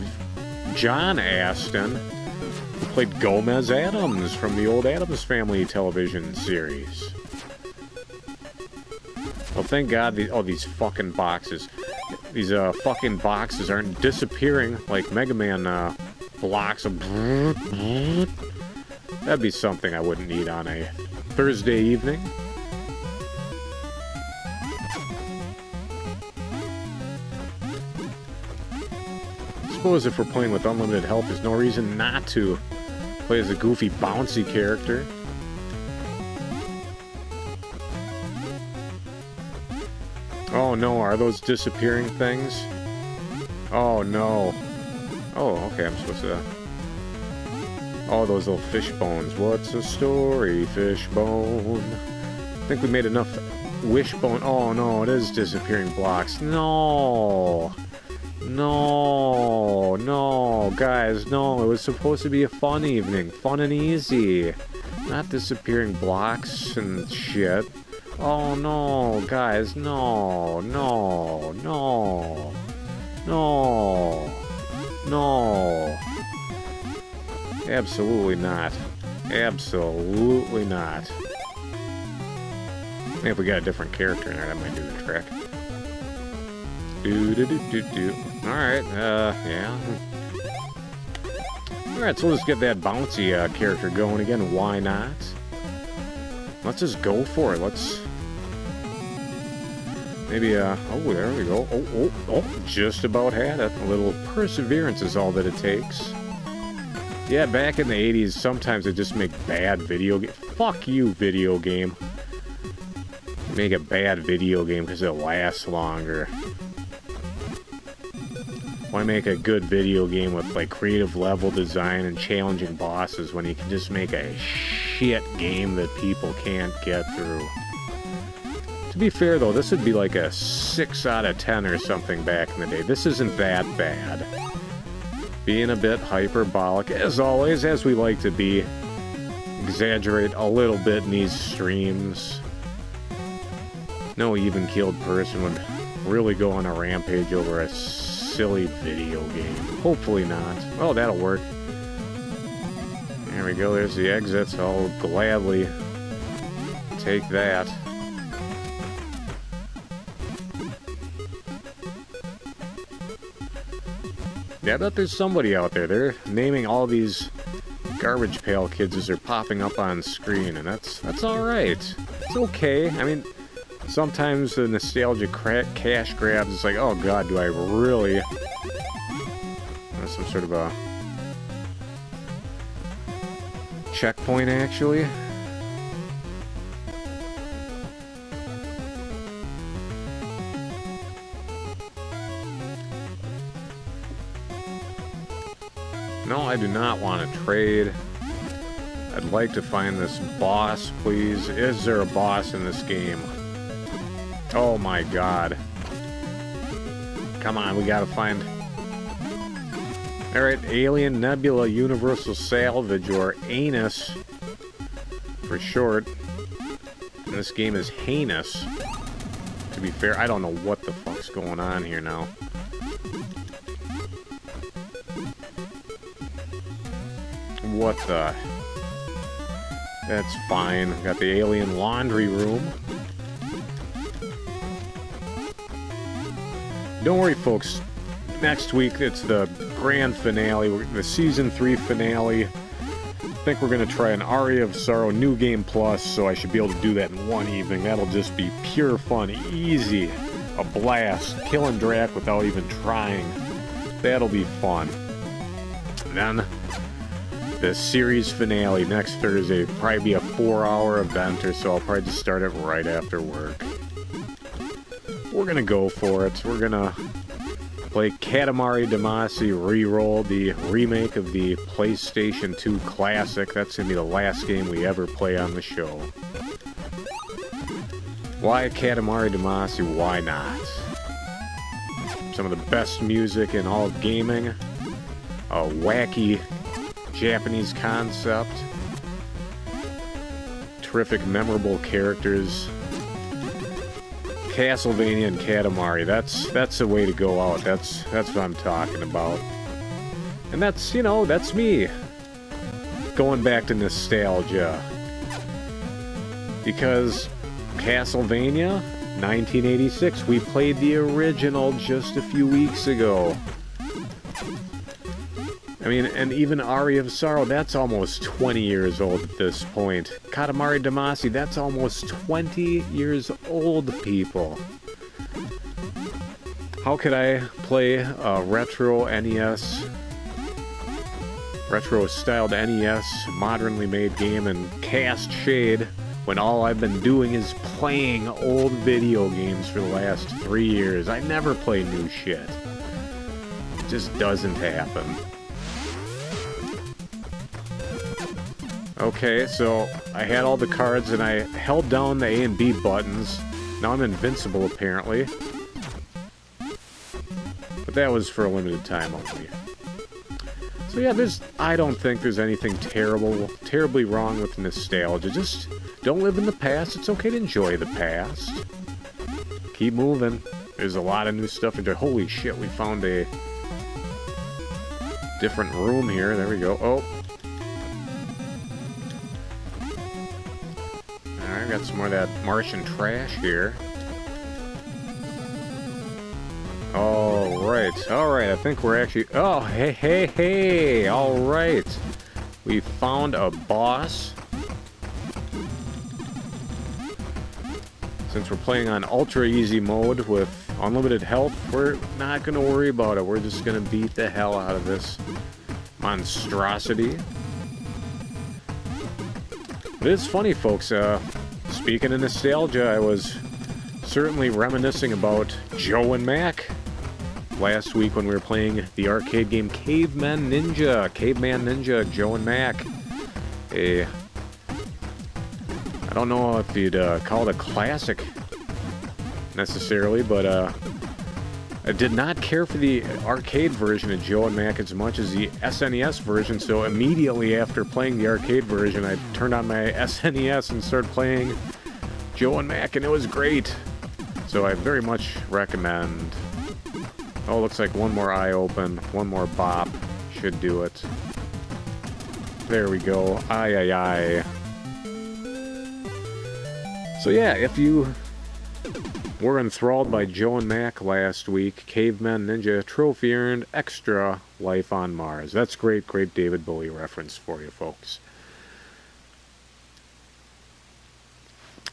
John Astin, who played Gomez Addams from the old Addams Family television series. Well, thank God, these fucking boxes. These fucking boxes aren't disappearing like Mega Man blocks of... That'd be something I wouldn't need on a Thursday evening. I suppose if we're playing with unlimited health, there's no reason not to play as a goofy, bouncy character. Oh no, are those disappearing things? Oh no. Oh, okay, I'm supposed to... Oh, those little fish bones. What's a story, fishbone? I think we made enough wishbone. Oh no, it is disappearing blocks. No! No! No, guys, no. It was supposed to be a fun evening. Fun and easy. Not disappearing blocks and shit. Oh no, guys, no, no, no, no, no. Absolutely not. Absolutely not. Maybe if we got a different character in there, that might do the trick. Do. Alright, yeah. Alright, so let's get that bouncy character going again. Why not? Let's just go for it. Let's... Maybe, oh, there we go. Oh, just about had it. A little perseverance is all that it takes. Yeah, back in the 80s, sometimes they just make bad video game. Fuck you, video game. Make a bad video game because it lasts longer. Why make a good video game with, like, creative level design and challenging bosses when you can just make a shit game that people can't get through? To be fair, though, this would be like a 6 out of 10 or something back in the day. This isn't that bad. Being a bit hyperbolic, as always, as we like to be. Exaggerate a little bit in these streams. No even-keeled person would really go on a rampage over a silly video game. Hopefully not. Well, that'll work. There we go, there's the exits. I'll gladly take that. Yeah, I bet there's somebody out there. They're naming all these Garbage Pail Kids as they're popping up on screen, and that's alright. It's okay. I mean, sometimes the nostalgia cash grabs, it's like, oh god, do I really... That's some sort of a... checkpoint, actually. No, I do not want to trade. I'd like to find this boss, please. Is there a boss in this game? Oh my god. Come on, we gotta find... Alright, Alien Nebula Universal Salvage, or ANUS for short. And this game is heinous. To be fair, I don't know what the fuck's going on here now. What the... That's fine. Got the alien laundry room. Don't worry, folks. Next week, it's the grand finale, the Season 3 finale. I think we're going to try an Aria of Sorrow New Game Plus, so I should be able to do that in one evening. That'll just be pure fun, easy, a blast. Killing Drac without even trying. That'll be fun. Then... the series finale next Thursday will probably be a 4-hour event or so. I'll probably just start it right after work. We're gonna go for it. We're gonna play Katamari Damacy Reroll, the remake of the PlayStation 2 classic. That's gonna be the last game we ever play on the show. Why Katamari Damacy? Why not? Some of the best music in all of gaming. A wacky Japanese concept, terrific, memorable characters. Castlevania and Katamari, that's the way to go out. That's what I'm talking about. And that's, you know, that's me going back to nostalgia. Because Castlevania 1986, we played the original just a few weeks ago. I mean, and even Aria of Sorrow, that's almost 20 years old at this point. Katamari Damacy, that's almost 20 years old, people. How could I play a retro NES, retro-styled NES, modernly made game and cast shade when all I've been doing is playing old video games for the last 3 years? I never play new shit. It just doesn't happen. Okay, so I had all the cards and I held down the A and B buttons. Now I'm invincible, apparently. But that was for a limited time only. So yeah, I don't think there's anything terribly wrong with nostalgia. Just don't live in the past. It's okay to enjoy the past. Keep moving. There's a lot of new stuff in there. Holy shit, we found a different room here. There we go. Oh. Alright, got some more of that Martian trash here. Alright, I think we're actually... Oh, hey! Alright. We found a boss. Since we're playing on ultra easy mode with unlimited health, we're not going to worry about it. We're just going to beat the hell out of this monstrosity. But it's funny, folks. Speaking of nostalgia, I was certainly reminiscing about Joe and Mac last week when we were playing the arcade game Caveman Ninja, Joe and Mac. I don't know if you'd call it a classic necessarily, but I did not care for the arcade version of Joe and Mac as much as the SNES version, so immediately after playing the arcade version, I turned on my SNES and started playing Joe and Mac, and it was great. So I very much recommend. Oh, looks like one more eye open, one more bop should do it. There we go. Aye. So yeah, if you Were enthralled by Joe and Mac last week. Caveman Ninja trophy earned, extra life on Mars. That's great, great David Bowie reference for you folks.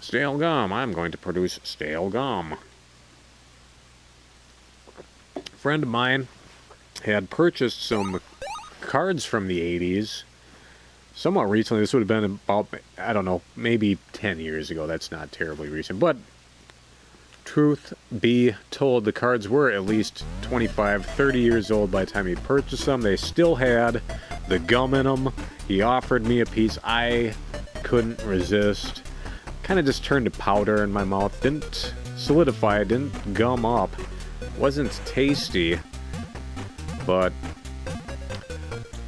Stale gum. I'm going to produce stale gum. A friend of mine had purchased some cards from the 80s somewhat recently. This would have been about, I don't know, maybe 10 years ago. That's not terribly recent. But truth be told, the cards were at least 25, 30 years old by the time he purchased them. They still had the gum in them. He offered me a piece. I couldn't resist. Kind of just turned to powder in my mouth. Didn't solidify, didn't gum up. Wasn't tasty. But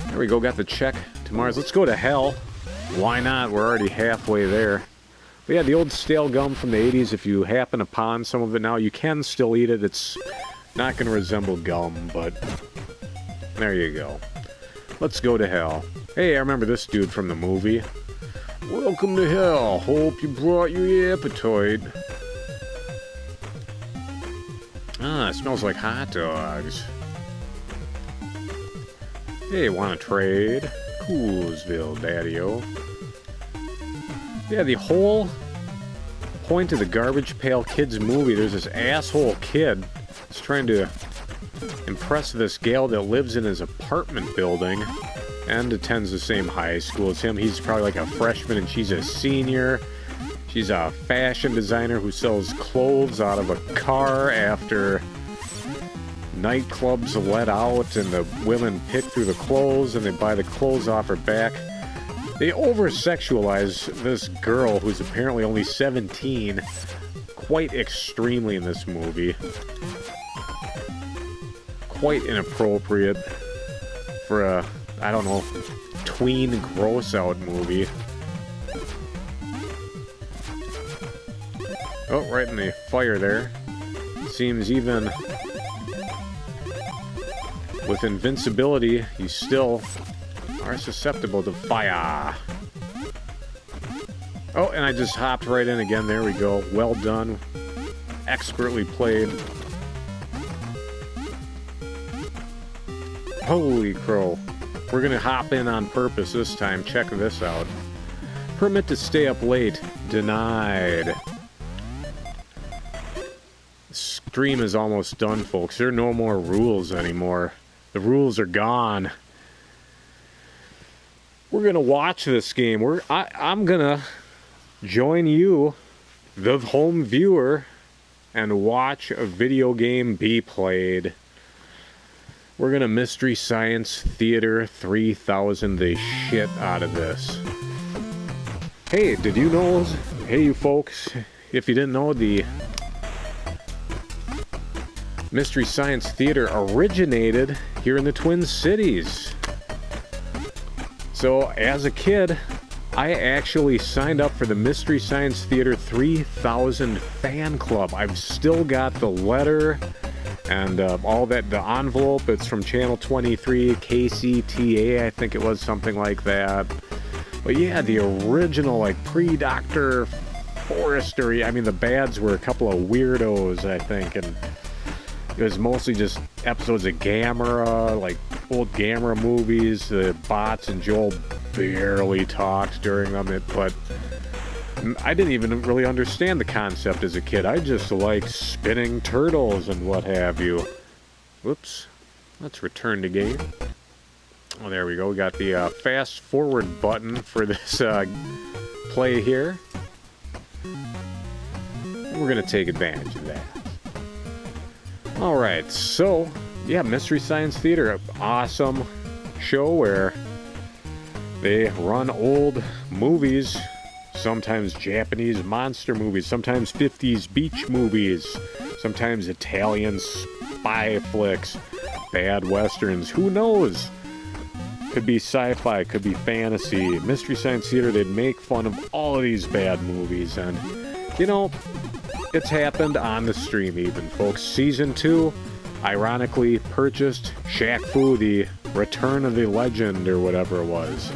there we go, got the check to Mars. Let's go to hell. Why not? We're already halfway there. But yeah, the old stale gum from the 80s, if you happen upon some of it now, you can still eat it. It's not going to resemble gum, but there you go. Let's go to hell. Hey, I remember this dude from the movie. Welcome to hell. Hope you brought your appetite. Ah, it smells like hot dogs. Hey, want to trade? Coolsville, Daddy-O. Yeah, the whole point of the Garbage Pail Kids movie, there's this asshole kid that's trying to impress this gal that lives in his apartment building and attends the same high school as him. He's probably like a freshman and she's a senior. She's a fashion designer who sells clothes out of a car after nightclubs let out and the women pick through the clothes and they buy the clothes off her back. They over-sexualize this girl who's apparently only 17 quite extremely in this movie. Quite inappropriate for a, I don't know, tween gross-out movie. Oh, right in the fire there. Seems even with invincibility, you still are susceptible to fire. Oh, and I just hopped right in again. There we go. Well done. Expertly played. Holy crow. We're gonna hop in on purpose this time. Check this out. Permit to stay up late. Denied. Stream is almost done, folks. There are no more rules anymore. The rules are gone. We're gonna watch this game. I'm gonna join you, the home viewer, and watch a video game be played. We're gonna Mystery Science Theater 3000 the shit out of this. Hey, did you know? Hey, you folks, if you didn't know, the Mystery Science Theater originated here in the Twin Cities. So, as a kid, I actually signed up for the Mystery Science Theater 3000 fan club. I've still got the letter and all that, the envelope. It's from Channel 23, KCTA, I think it was, something like that. But yeah, the original, like, pre-Dr. Forrester, I mean, the bads were a couple of weirdos, I think, and it was mostly just episodes of Gamera, like old Gamera movies. The bots and Joel barely talked during them, but I didn't even really understand the concept as a kid. I just liked spinning turtles and what have you. Whoops. Let's return to game. Oh, there we go. We got the fast forward button for this play here. And we're going to take advantage of that. Alright, so, yeah, Mystery Science Theater, awesome show where they run old movies, sometimes Japanese monster movies, sometimes 50s beach movies, sometimes Italian spy flicks, bad westerns, who knows? Could be sci-fi, could be fantasy. Mystery Science Theater, they'd make fun of all of these bad movies, and, you know, it's happened on the stream even, folks. Season 2, ironically purchased Shaq Fu, the Return of the Legend, or whatever it was.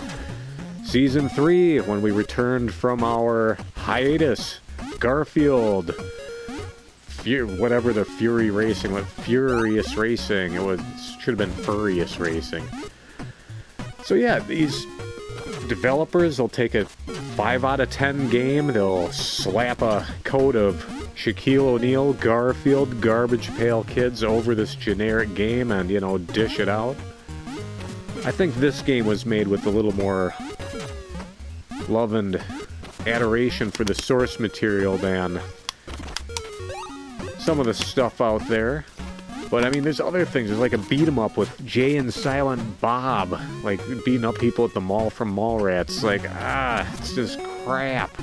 Season 3, when we returned from our hiatus, Garfield whatever the Fury Racing, Furious Racing. Should have been Furious Racing. So yeah, these developers will take a 5 out of 10 game, they'll slap a coat of Shaquille O'Neal, Garfield, Garbage Pail Kids over this generic game and, you know, dish it out. I think this game was made with a little more love and adoration for the source material than some of the stuff out there. But I mean, there's other things. There's like a beat 'em up with Jay and Silent Bob, like beating up people at the mall from Mallrats. Like, it's just crap.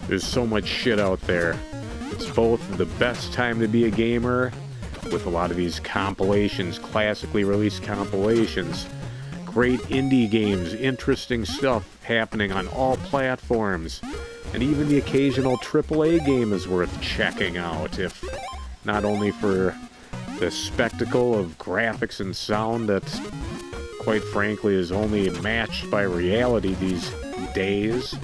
There's so much shit out there. It's both the best time to be a gamer, with a lot of these compilations, classically released compilations. Great indie games, interesting stuff happening on all platforms. And even the occasional AAA game is worth checking out, if not only for the spectacle of graphics and sound that, quite frankly, is only matched by reality these days.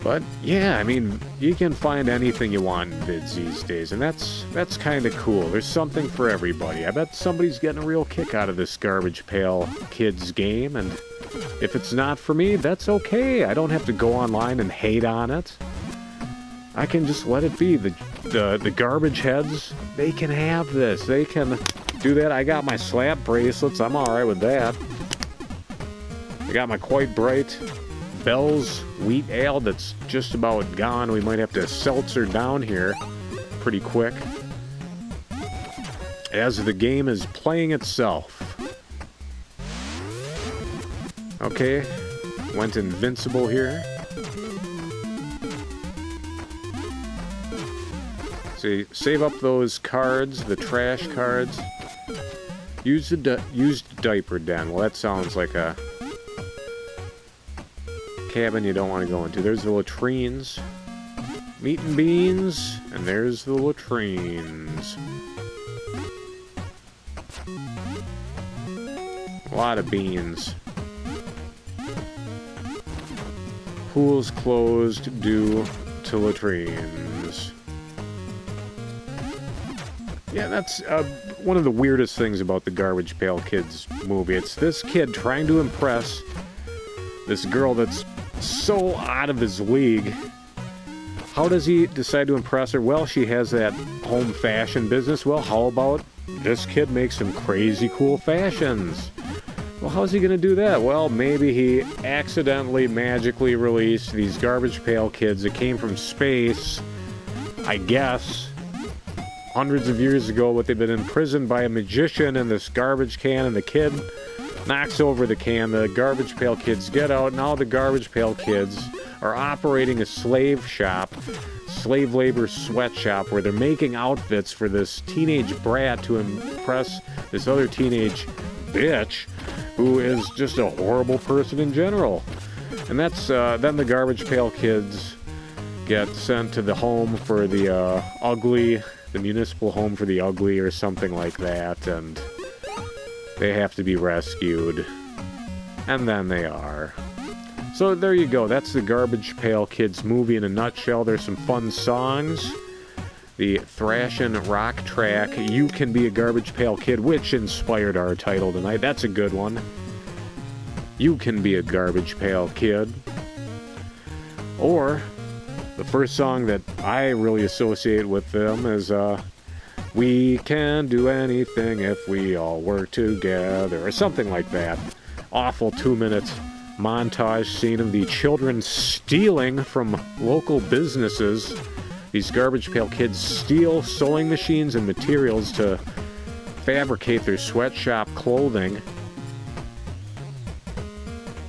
But yeah, I mean, you can find anything you want in vids these days, and that's kind of cool. There's something for everybody. I bet somebody's getting a real kick out of this Garbage Pail Kids game, and if it's not for me, that's okay. I don't have to go online and hate on it. I can just let it be. The garbage heads, they can have this. They can do that. I got my slap bracelets. I'm alright with that. I got my Quite Bright Bell's wheat ale that's just about gone. We might have to seltzer down here pretty quick as the game is playing itself. Okay, went invincible here. See, save up those cards, the trash cards. Use the used diaper den. Well, that sounds like a cabin you don't want to go into. There's the latrines. Meat and beans, and there's the latrines. A lot of beans. Pools closed due to latrines. Yeah, that's one of the weirdest things about the Garbage Pail Kids movie. It's this kid trying to impress this girl that's so out of his league. How does he decide to impress her? Well, she has that home fashion business. Well, how about this kid makes some crazy cool fashions? Well, how's he gonna do that? Well, maybe he accidentally, magically released these Garbage Pail Kids that came from space, I guess, hundreds of years ago, but they've been imprisoned by a magician in this garbage can, and the kid knocks over the can. The Garbage Pail Kids get out. Now the Garbage Pail Kids are operating a slave shop, slave labor sweatshop, where they're making outfits for this teenage brat to impress this other teenage bitch who is just a horrible person in general. And that's then the Garbage Pail Kids get sent to the home for the ugly, the municipal home for the ugly or something like that, and they have to be rescued. And then they are. So there you go. That's the Garbage Pail Kids movie in a nutshell. There's some fun songs. The thrashin' rock track, You Can Be a Garbage Pail Kid, which inspired our title tonight. That's a good one. You Can Be a Garbage Pail Kid. Or the first song that I really associate with them is We Can Do Anything If We All Work Together, or something like that. Awful 2-minute montage scene of the children stealing from local businesses. These Garbage Pail Kids steal sewing machines and materials to fabricate their sweatshop clothing.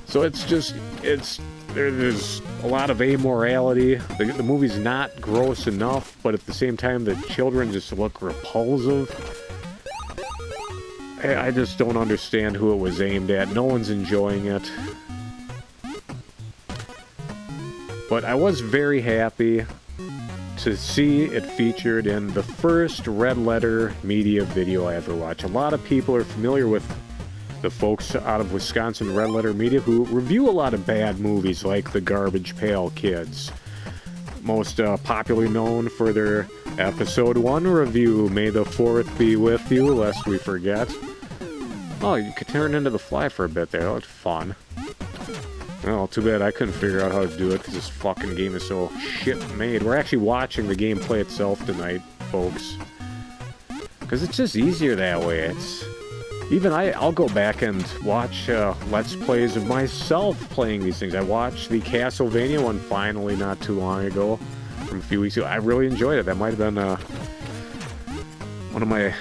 So it's just, there's a lot of amorality. The movie's not gross enough, but at the same time the children just look repulsive. I just don't understand who it was aimed at. No one's enjoying it. But I was very happy to see it featured in the first Red Letter Media video I ever watched. A lot of people are familiar with the folks out of Wisconsin, Red Letter Media, who review a lot of bad movies like The Garbage Pail Kids. most popularly known for their episode 1 review. May the 4th be with you, lest we forget. Oh, you could turn into the fly for a bit there. That looked fun. Well, too bad I couldn't figure out how to do it because this fucking game is so shit made. We're actually watching the gameplay itself tonight, folks. Because it's just easier that way. It's... Even I'll go back and watch Let's Plays of myself playing these things. I watched the Castlevania one finally not too long ago, from a few weeks ago. I really enjoyed it. That might have been one of my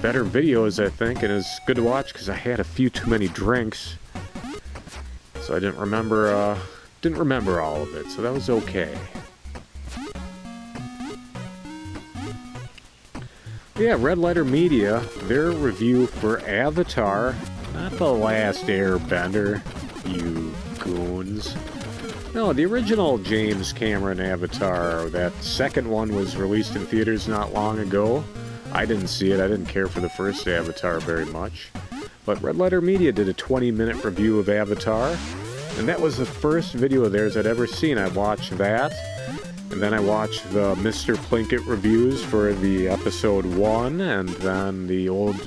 better videos, I think, and it's good to watch because I had a few too many drinks, so I didn't remember all of it. So that was okay. Yeah, Red Letter Media, their review for Avatar, not The Last Airbender, you goons. No, the original James Cameron Avatar, that second one was released in theaters not long ago. I didn't see it, I didn't care for the first Avatar very much. But Red Letter Media did a 20-minute review of Avatar, and that was the first video of theirs I'd ever seen. I watched that. And then I watched the Mr. Plinkett reviews for the episode 1, and then the old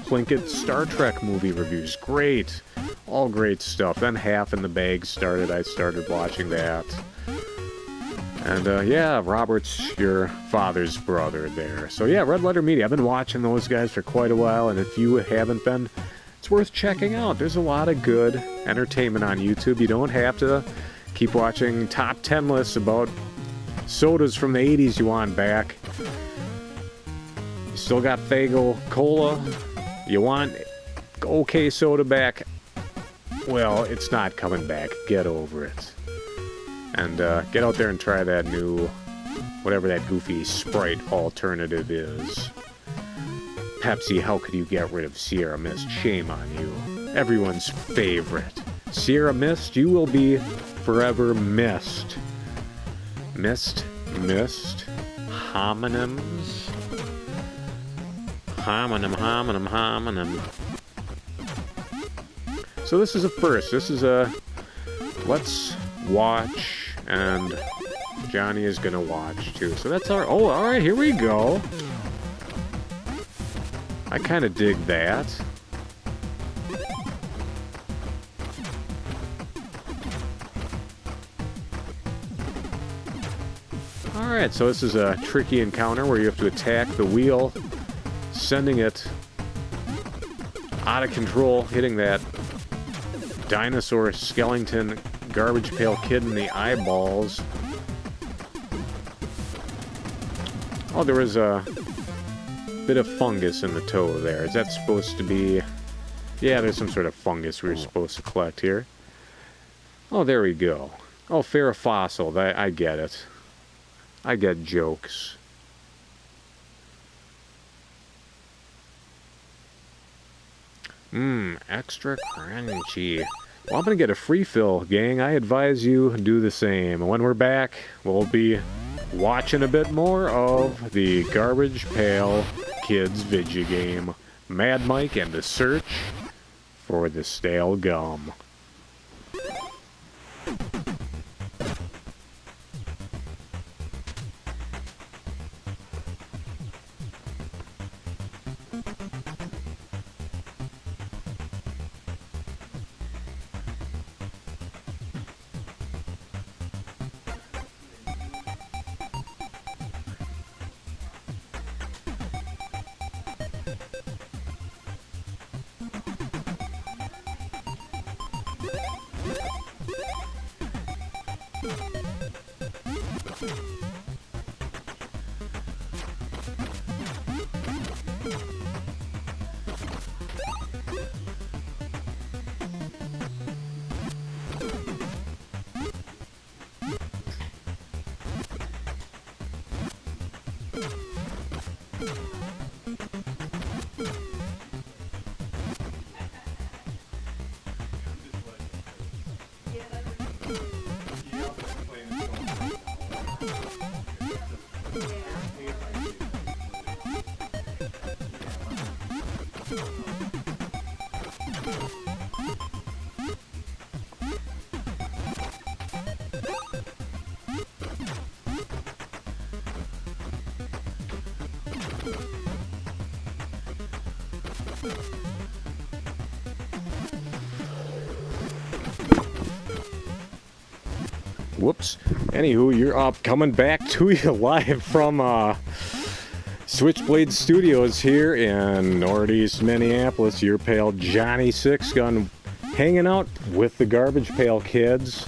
Plinkett Star Trek movie reviews. Great. All great stuff. Then Half in the Bag started. I started watching that. And, yeah, Robert's your father's brother there. So, yeah, Red Letter Media. I've been watching those guys for quite a while, and if you haven't been, it's worth checking out. There's a lot of good entertainment on YouTube. You don't have to keep watching top 10 lists about sodas from the 80s you want back. You still got Faygo Cola. You want OK Soda back. Well, it's not coming back. Get over it. And get out there and try that new, whatever that goofy Sprite alternative is. Pepsi, how could you get rid of Sierra Mist? Shame on you. Everyone's favorite. Sierra Mist, you will be forever missed. Mist, homonyms, homonym. So this is a first. This is a let's watch, and Johnny is gonna watch too. So that's our. Oh, all right, here we go. I kind of dig that. Alright, so this is a tricky encounter where you have to attack the wheel, sending it out of control, hitting that dinosaur skeleton garbage pail kid in the eyeballs. Oh, there was a bit of fungus in the toe there. Is that supposed to be... Yeah, there's some sort of fungus we were supposed to collect here. Oh, there we go. Oh, Ferrofossil, I get it. I get jokes. Extra crunchy. Well, I'm gonna get a free fill, gang. I advise you do the same. When we're back, we'll be watching a bit more of the Garbage Pail Kids video game, Mad Mike and the Search for the Stale Gum. Whoops. Anywho, you're up, coming back to you live from Switchblade Studios here in Northeast Minneapolis. Your pal Johnny Sixgun, hanging out with the Garbage Pail Kids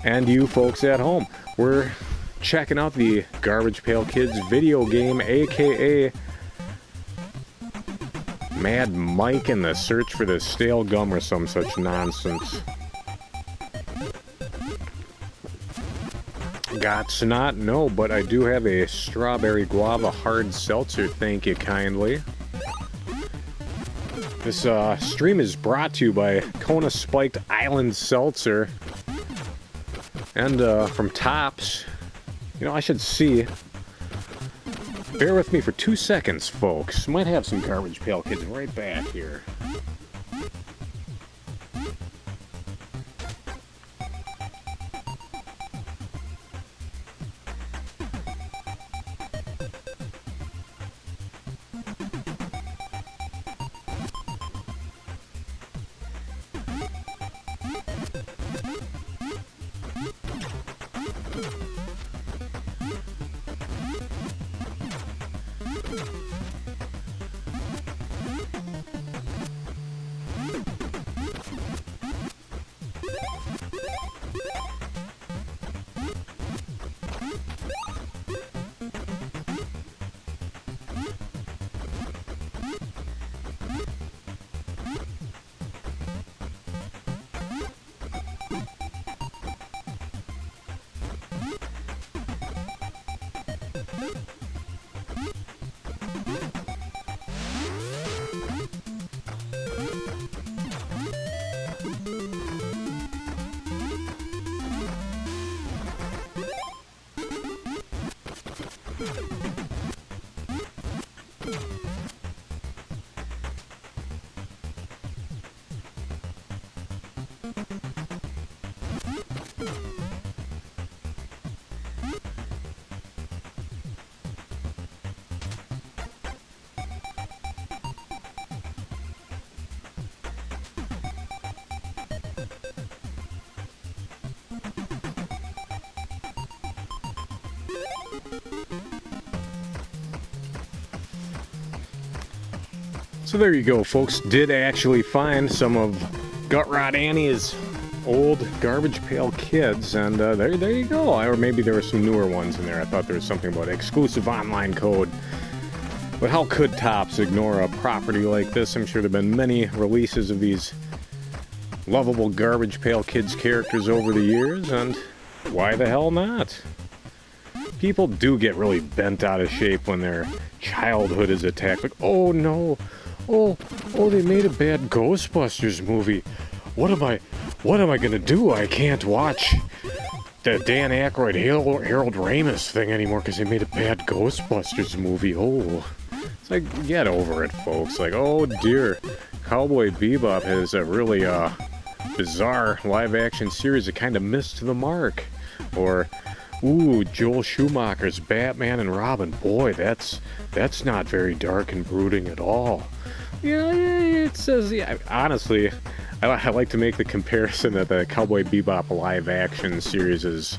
and you folks at home. We're checking out the Garbage Pail Kids video game, aka Mad Mike and the Search for the Stale Gum or some such nonsense. Gots not, no, but I do have a strawberry guava hard seltzer, thank you kindly. This stream is brought to you by Kona Spiked Island Seltzer. And from Tops. You know, I should see. Bear with me for 2 seconds, folks. Might have some Garbage Pail Kids right back here. So there you go, folks. Did actually find some of Gutrot Annie's old Garbage Pail Kids, and there you go. Or maybe there were some newer ones in there. I thought there was something about exclusive online code. But how could Tops ignore a property like this? I'm sure there have been many releases of these lovable Garbage Pail Kids characters over the years, and why the hell not? People do get really bent out of shape when their childhood is attacked. Like, oh no, oh, they made a bad Ghostbusters movie. What am I gonna do? I can't watch the Dan Aykroyd, Harold Ramis thing anymore because they made a bad Ghostbusters movie. Oh, it's like, get over it, folks. Like, oh dear, Cowboy Bebop has a really bizarre live-action series that kind of missed the mark. Or, ooh, Joel Schumacher's Batman and Robin. Boy, that's not very dark and brooding at all. Yeah, it says, yeah, honestly, I like to make the comparison that the Cowboy Bebop live-action series is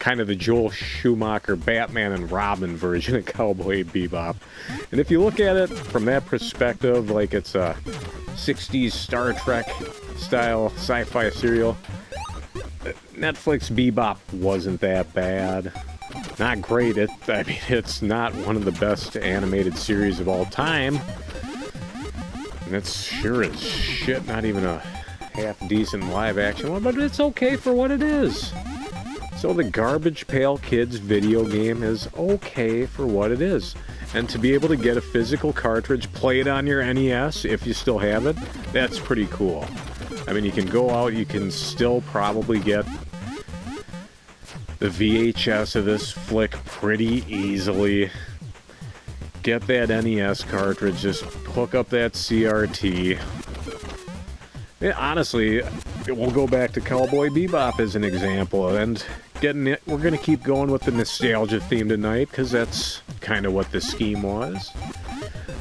kind of the Joel Schumacher Batman and Robin version of Cowboy Bebop. And if you look at it from that perspective, like it's a 60s Star Trek style sci-fi serial, Netflix Bebop wasn't that bad. Not great. I mean, it's not one of the best animated series of all time. And it's sure as shit not even a half-decent live-action one, but it's okay for what it is. So the Garbage Pail Kids video game is okay for what it is. And to be able to get a physical cartridge, play it on your NES, if you still have it, that's pretty cool. I mean, you can go out, you can still probably get the VHS of this flick pretty easily. Get that NES cartridge, just hook up that CRT. Yeah, honestly, we'll go back to Cowboy Bebop as an example, and we're going to keep going with the nostalgia theme tonight, because that's kind of what the scheme was.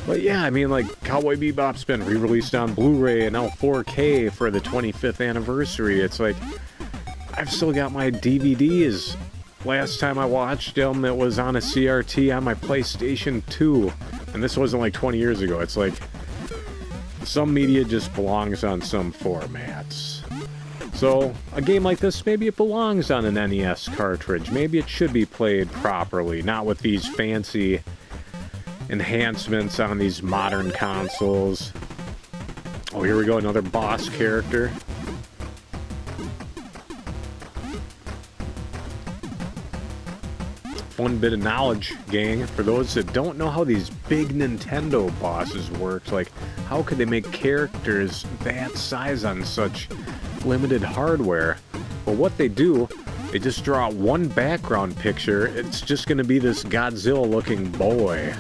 But yeah, I mean, like, Cowboy Bebop's been re-released on Blu-ray and now 4K for the 25th anniversary. It's like, I've still got my DVDs. Last time I watched them, it was on a CRT on my PlayStation 2. And this wasn't like 20 years ago. It's like, some media just belongs on some formats. So, a game like this, maybe it belongs on an NES cartridge. Maybe it should be played properly, not with these fancy enhancements on these modern consoles. Oh, here we go, another boss character. Fun bit of knowledge, gang, for those that don't know how these big Nintendo bosses work. Like, how could they make characters that size on such limited hardware? Well, what they do, they just draw one background picture. It's just going to be this Godzilla-looking boy.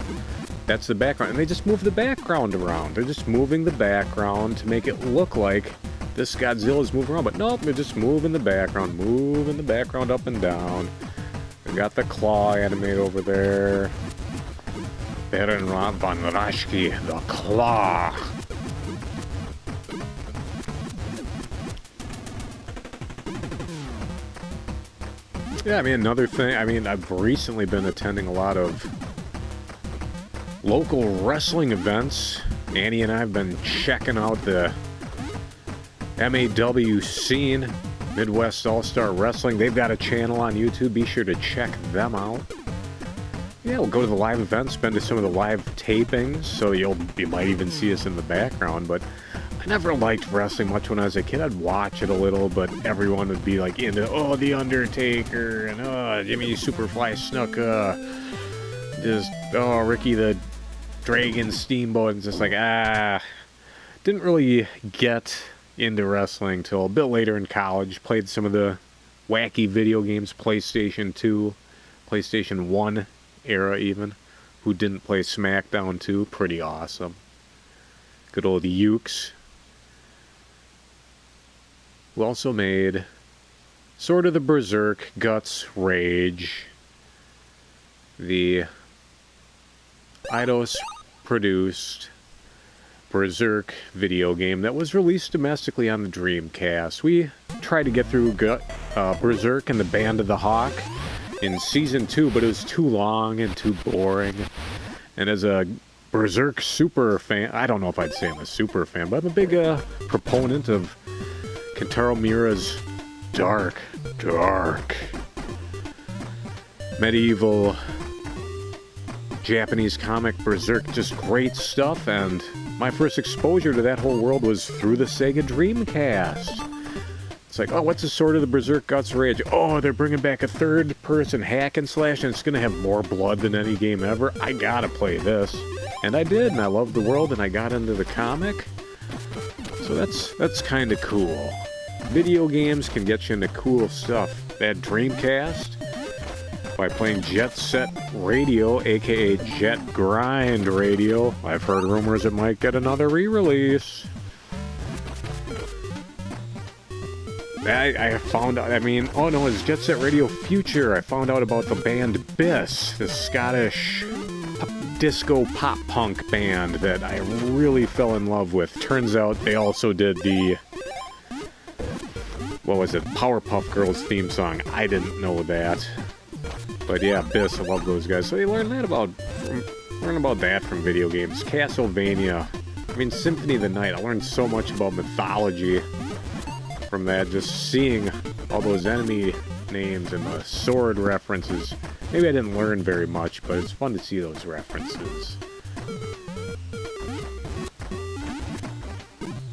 That's the background, and they just move the background around. They're just moving the background to make it look like this Godzilla is moving around, but nope, they're just moving the background up and down. They got the claw animate over there. Baron von Raschke, the claw. Yeah, I mean, another thing, I mean, I've recently been attending a lot of local wrestling events. Annie and I have been checking out the MAW scene, Midwest All-Star Wrestling. They've got a channel on YouTube. Be sure to check them out. Yeah, we'll go to the live events, been to some of the live tapings, so you might even see us in the background. But I never liked wrestling much when I was a kid. I'd watch it a little, but everyone would be like into, oh, The Undertaker, and Jimmy Superfly Snuka, Ricky the Dragon Steamboat, and just like, didn't really get into wrestling till a bit later in college. Played some of the wacky video games, PlayStation 2, PlayStation 1 era even. Who didn't play SmackDown 2? Pretty awesome. Good old Ukes. Who also made sort of the Berserk, Guts, Rage, the Eidos-produced Berserk video game that was released domestically on the Dreamcast. We tried to get through Berserk and the Band of the Hawk in Season 2, but it was too long and too boring. And as a Berserk super fan, I don't know if I'd say I'm a super fan, but I'm a big proponent of Kentaro Miura's dark medieval Japanese comic Berserk. Just great stuff, and my first exposure to that whole world was through the Sega Dreamcast. It's like, oh, what's the sort of the Berserk Guts Rage? Oh, they're bringing back a third-person hack and slash, and it's going to have more blood than any game ever. I gotta play this. And I did, and I loved the world, and I got into the comic. So that's kind of cool. Video games can get you into cool stuff. That Dreamcast, by playing Jet Set Radio, aka Jet Grind Radio. I've heard rumors it might get another re-release. I found out, I mean, oh no, it's Jet Set Radio Future. I found out about the band Biss, the Scottish disco pop punk band that I really fell in love with. Turns out they also did the, what was it, Powerpuff Girls theme song. I didn't know that. But yeah, Biss, I love those guys. So you learn about that from video games. Castlevania, I mean, Symphony of the Night. I learned so much about mythology from that, just seeing all those enemy names and the sword references. Maybe I didn't learn very much, but it's fun to see those references.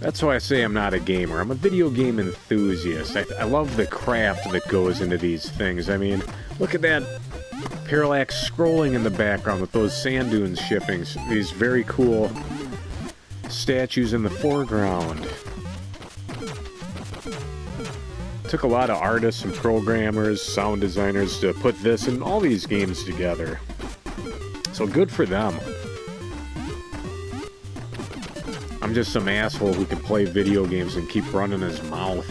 That's why I say I'm not a gamer. I'm a video game enthusiast. I love the craft that goes into these things. I mean, look at that parallax scrolling in the background with those sand dunes shipping. These very cool statues in the foreground. Took a lot of artists and programmers, sound designers to put this and all these games together. So good for them. I'm just some asshole who can play video games and keep running his mouth.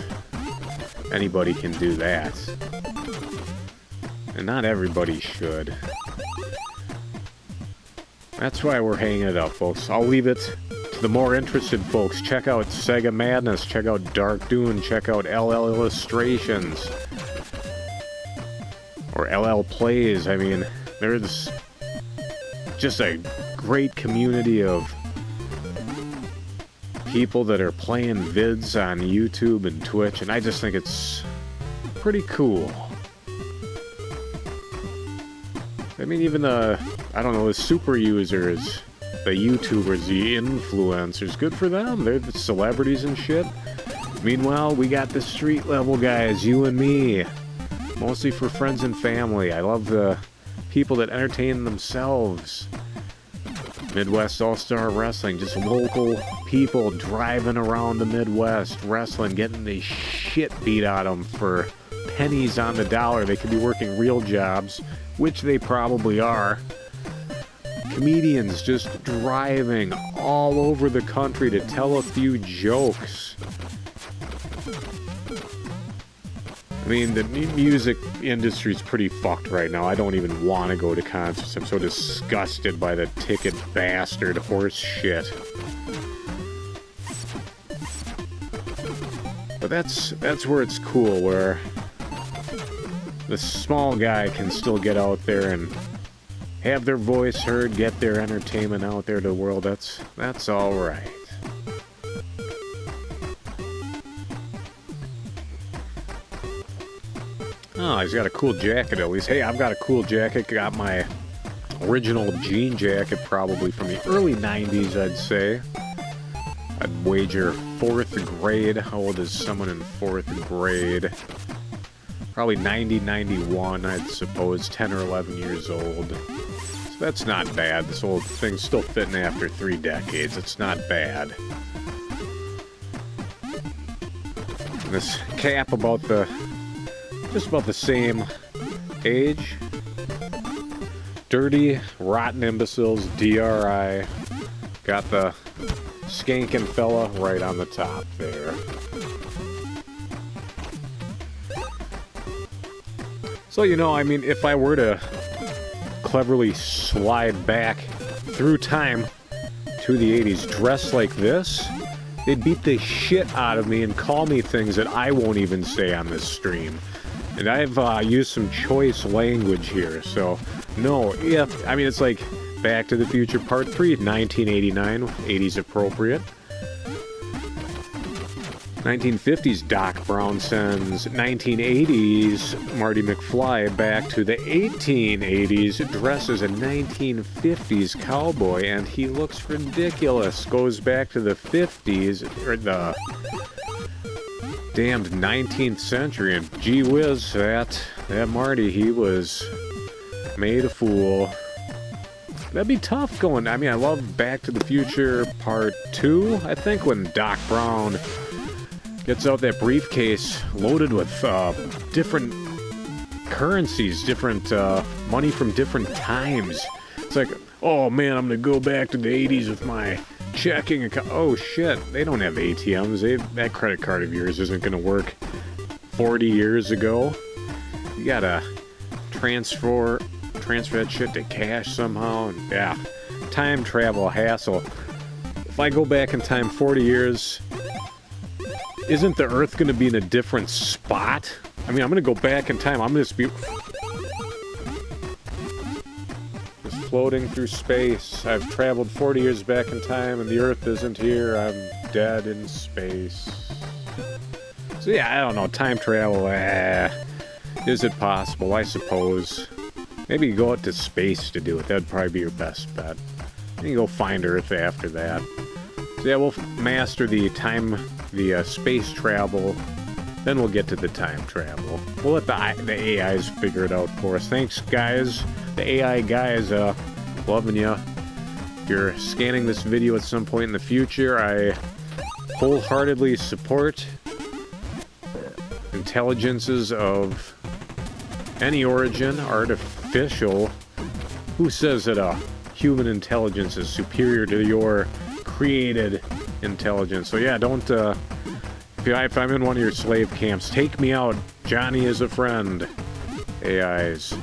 Anybody can do that. And not everybody should. That's why we're hanging it up, folks. I'll leave it to the more interested folks. Check out Sega Madness, check out Dark Dune, check out LL Illustrations. Or LL Plays. I mean, there's just a great community of people that are playing vids on YouTube and Twitch, and I just think it's pretty cool. I mean, even the, I don't know, the super users, the YouTubers, the influencers, good for them. They're the celebrities and shit. Meanwhile, we got the street level guys, you and me. Mostly for friends and family. I love the people that entertain themselves. Midwest All-Star Wrestling, just local people driving around the Midwest, wrestling, getting the shit beat out of them for pennies on the dollar. They could be working real jobs, which they probably are. Comedians just driving all over the country to tell a few jokes. I mean, the music industry's pretty fucked right now. I don't even want to go to concerts. I'm so disgusted by the ticket bastard horse shit. But that's where it's cool, where the small guy can still get out there and have their voice heard, get their entertainment out there to the world. That's all right. Oh, he's got a cool jacket at least. Hey, I've got a cool jacket. Got my original jean jacket probably from the early 90s, I'd say. I'd wager 4th grade. How old is someone in 4th grade? Probably 90, 91, I'd suppose. 10 or 11 years old. So that's not bad. This old thing's still fitting after 3 decades. It's not bad. And this cap about the... just about the same age. Dirty, rotten imbeciles, DRI. Got the skanking fella right on the top there. So, you know, I mean, if I were to cleverly slide back through time to the 80s dressed like this, they'd beat the shit out of me and call me things that I won't even say on this stream. And I've used some choice language here, so no, if, I mean, it's like Back to the Future Part 3, 1989, 80s appropriate. 1950s Doc Brown sends 1980s Marty McFly back to the 1880s, dresses a 1950s cowboy, and he looks ridiculous. Goes back to the 50s, or the damned 19th century, and gee whiz, that Marty, he was made a fool. That'd be tough going. I mean, I love Back to the Future Part 2, I think, when Doc Brown gets out that briefcase loaded with different currencies, different money from different times. It's like, oh man, I'm gonna go back to the 80s with my checking account. Oh shit, they don't have ATMs. That credit card of yours isn't gonna work 40 years ago. You gotta transfer that shit to cash somehow. And yeah, time travel hassle. If I go back in time 40 years, isn't the Earth gonna be in a different spot? I mean, I'm gonna go back in time. I'm gonna just be floating through space. I've traveled 40 years back in time and the Earth isn't here. I'm dead in space. So yeah, I don't know. Time travel, is it possible? I suppose. Maybe you go out to space to do it. That'd probably be your best bet. You can go find Earth after that. So yeah, we'll master the space travel. Then we'll get to the time travel. We'll let the AIs figure it out for us. Thanks, guys. The AI guys, loving you. If you're scanning this video at some point in the future, I wholeheartedly support intelligences of any origin, artificial. Who says that a human intelligence is superior to your created intelligence? So yeah, don't, if I'm in one of your slave camps, take me out. Johnny is a friend. AIs.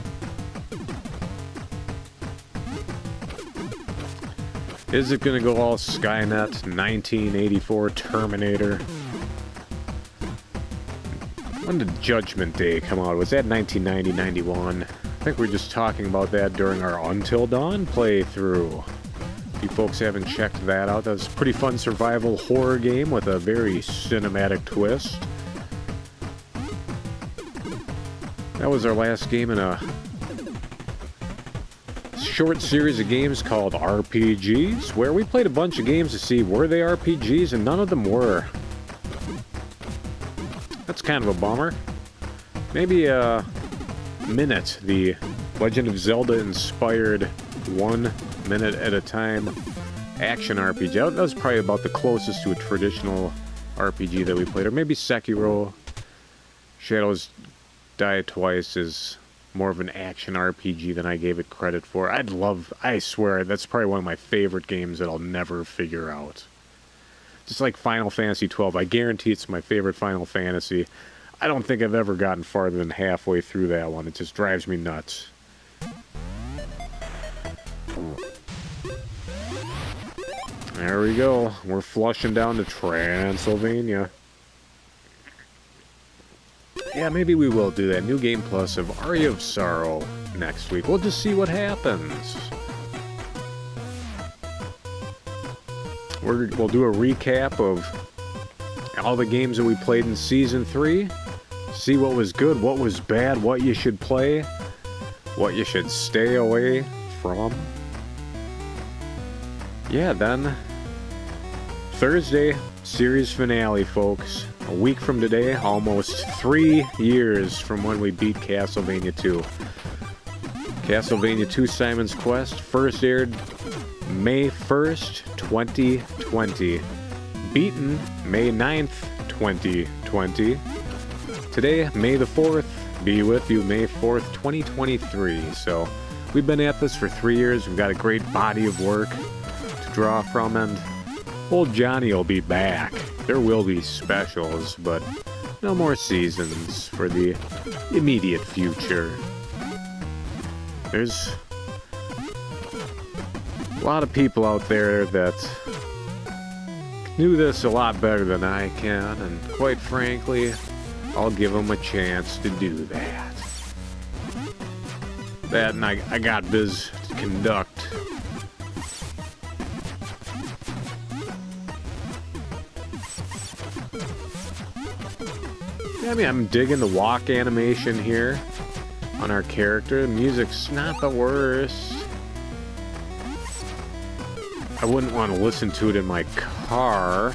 Is it gonna go all Skynet, 1984 Terminator? When did Judgment Day come out? Was that 1990, 91? I think we were just talking about that during our Until Dawn playthrough. If you folks haven't checked that out, that was a pretty fun survival horror game with a very cinematic twist. That was our last game in a short series of games called RPGs, where we played a bunch of games to see were they RPGs, and none of them were. That's kind of a bummer. Maybe a Minute, the Legend of Zelda inspired 1 minute at a time action RPG. That was probably about the closest to a traditional RPG that we played. Or maybe Sekiro. Shadows Die Twice is more of an action RPG than I gave it credit for. I swear, that's probably one of my favorite games that I'll never figure out. Just like Final Fantasy XII, I guarantee it's my favorite Final Fantasy. I don't think I've ever gotten farther than halfway through that one. It just drives me nuts. There we go. We're flushing down to Transylvania. Yeah, maybe we will do that. New Game Plus of Aria of Sorrow next week. We'll just see what happens. We'll do a recap of all the games that we played in Season 3. See what was good, what was bad, what you should play, what you should stay away from. Yeah, then Thursday, series finale, folks. A week from today, almost 3 years from when we beat Castlevania 2. Castlevania 2 Simon's Quest first aired May 1st, 2020. Beaten May 9th, 2020. Today, May the 4th, be with you May 4th, 2023. So, we've been at this for 3 years. We've got a great body of work to draw from, and old Johnny will be back. There will be specials, but no more seasons for the immediate future. There's a lot of people out there that knew this a lot better than I can, and quite frankly, I'll give them a chance to do that. That, and I got biz to conduct. I mean, I'm digging the walk animation here on our character. The music's not the worst. I wouldn't want to listen to it in my car.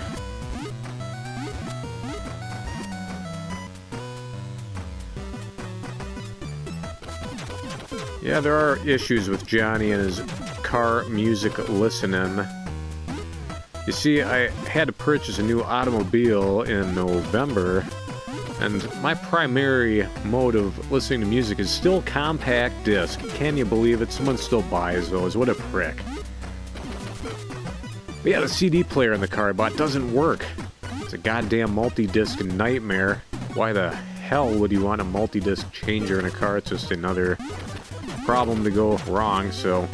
Yeah, there are issues with Johnny and his car music listening. You see, I had to purchase a new automobile in November, and my primary mode of listening to music is still compact disc. Can you believe it? Someone still buys those. What a prick. But yeah, the CD player in the car I bought doesn't work. It's a goddamn multi-disc nightmare. Why the hell would you want a multi-disc changer in a car? It's just another problem to go wrong, so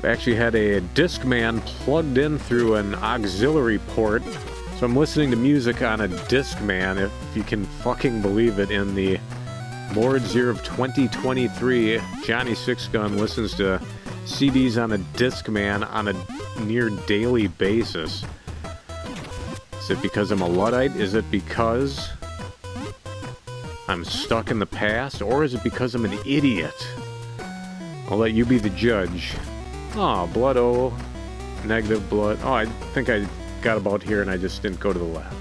I actually had a Discman plugged in through an auxiliary port, so I'm listening to music on a Discman, if you can fucking believe it. In the Lord's year of 2023, Johnny Sixgun listens to CDs on a Discman on a near daily basis. Is it because I'm a Luddite? Is it because I'm stuck in the past? Or is it because I'm an idiot? I'll let you be the judge. Oh, blood O. Negative blood. Oh, I think I got about here and I just didn't go to the left.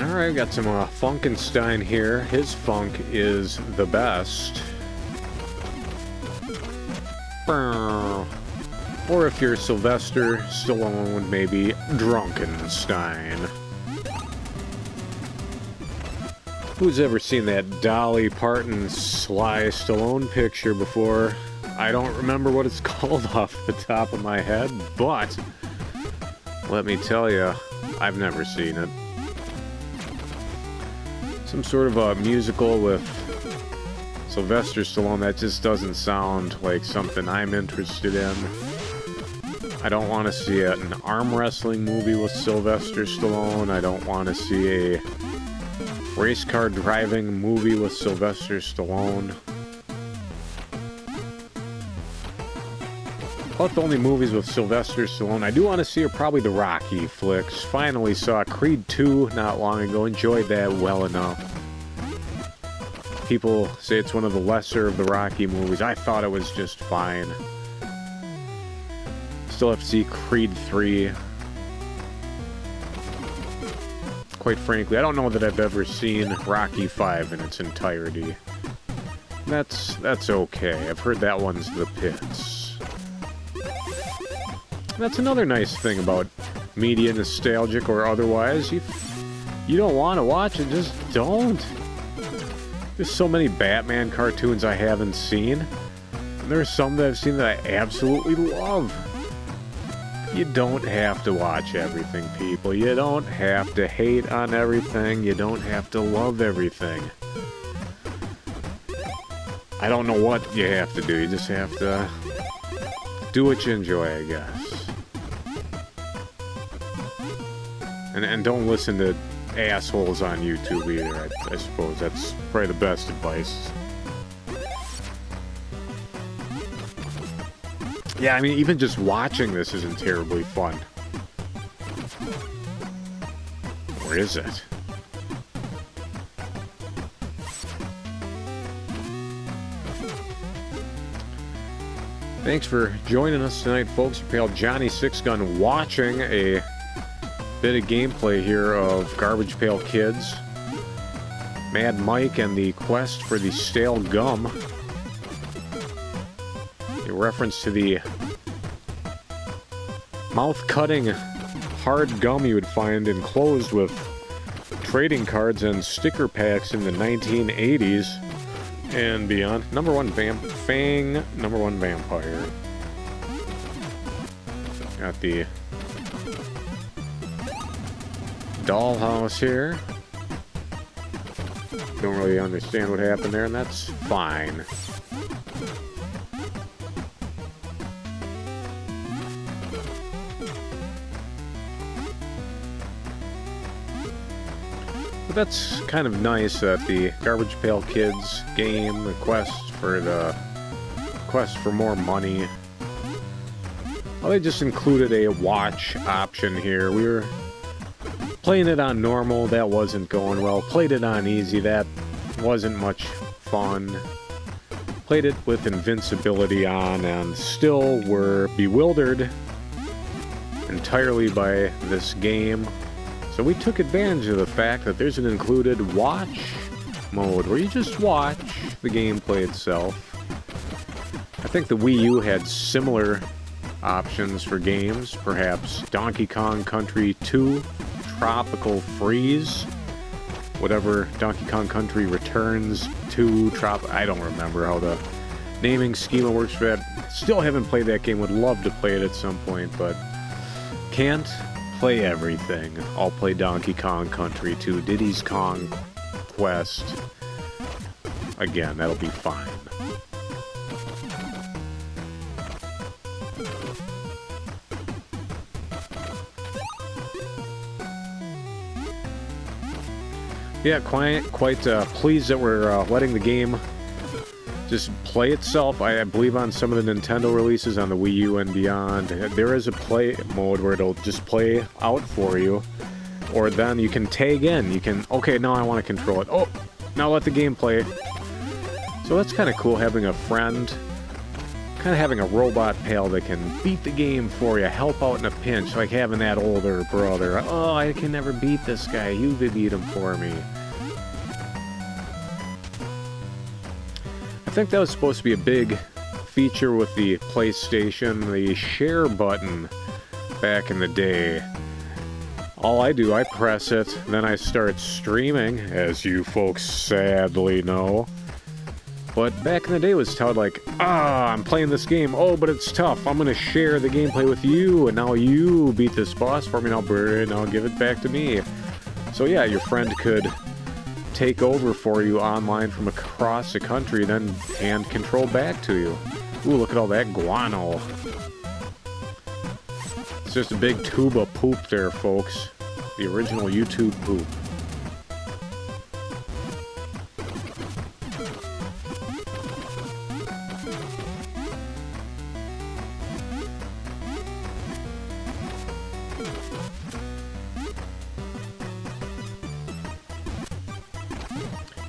Alright, got some Funkenstein here. His funk is the best. Or if you're Sylvester Stallone, maybe Drunkenstein. Who's ever seen that Dolly Parton Sly Stallone picture before? I don't remember what it's called off the top of my head, but Let me tell you, I've never seen it. Some sort of a musical with Sylvester Stallone, that just doesn't sound like something I'm interested in. I don't want to see an arm wrestling movie with Sylvester Stallone. I don't want to see a race car driving movie with Sylvester Stallone. About the only movies with Sylvester Stallone I do want to see are probably the Rocky flicks. Finally saw Creed 2 not long ago. Enjoyed that well enough. People say it's one of the lesser of the Rocky movies. I thought it was just fine. Still have to see Creed 3. Quite frankly, I don't know that I've ever seen Rocky 5 in its entirety. That's okay. I've heard that one's the pits. That's another nice thing about media, nostalgic or otherwise. You don't want to watch it, just don't. There's so many Batman cartoons I haven't seen. And there's some that I've seen that I absolutely love. You don't have to watch everything, people. You don't have to hate on everything. You don't have to love everything. I don't know what you have to do. You just have to do what you enjoy, I guess. And don't listen to assholes on YouTube either. I suppose that's probably the best advice. Yeah, I mean, even just watching this isn't terribly fun. Or is it? Thanks for joining us tonight, folks. Your pal Johnny Sixgun watching a bit of gameplay here of Garbage Pail Kids, Mad Mike, and the quest for the stale gum. A reference to the mouth-cutting hard gum you would find enclosed with trading cards and sticker packs in the 1980s and beyond. Number one vampire. Got the dollhouse here. Don't really understand what happened there, and that's fine. But that's kind of nice that the Garbage Pail Kids game, the quest for more money, well, they just included a watch option here. We were playing it on normal, that wasn't going well. Played it on easy, that wasn't much fun. Played it with invincibility on and still were bewildered entirely by this game. So we took advantage of the fact that there's an included watch mode where you just watch the gameplay itself. I think the Wii U had similar options for games, perhaps Donkey Kong Country 2, Tropical Freeze, whatever Donkey Kong Country Returns 2, I don't remember how the naming schema works for that. Still haven't played that game, would love to play it at some point, but can't play everything. I'll play Donkey Kong Country 2, Diddy's Kong Quest. Again, that'll be fine. Yeah, quite pleased that we're letting the game just play itself. I believe on some of the Nintendo releases on the Wii U and beyond, there is a play mode where it'll just play out for you. Or then you can tag in. You can, okay, now I want to control it. Oh, now let the game play. So that's kind of cool, having a friend, kind of having a robot pal that can beat the game for you, help out in a pinch, like having that older brother. Oh, I can never beat this guy. You beat him for me. I think that was supposed to be a big feature with the PlayStation, the share button back in the day. All I do, I press it, then I start streaming, as you folks sadly know. But back in the day, it was touted like, I'm playing this game. Oh, but it's tough. I'm going to share the gameplay with you, and now you beat this boss for me. Now, and I'll give it back to me. So yeah, your friend could take over for you online from across the country, then hand control back to you. Ooh, look at all that guano. It's just a big tube of poop there, folks. The original YouTube poop.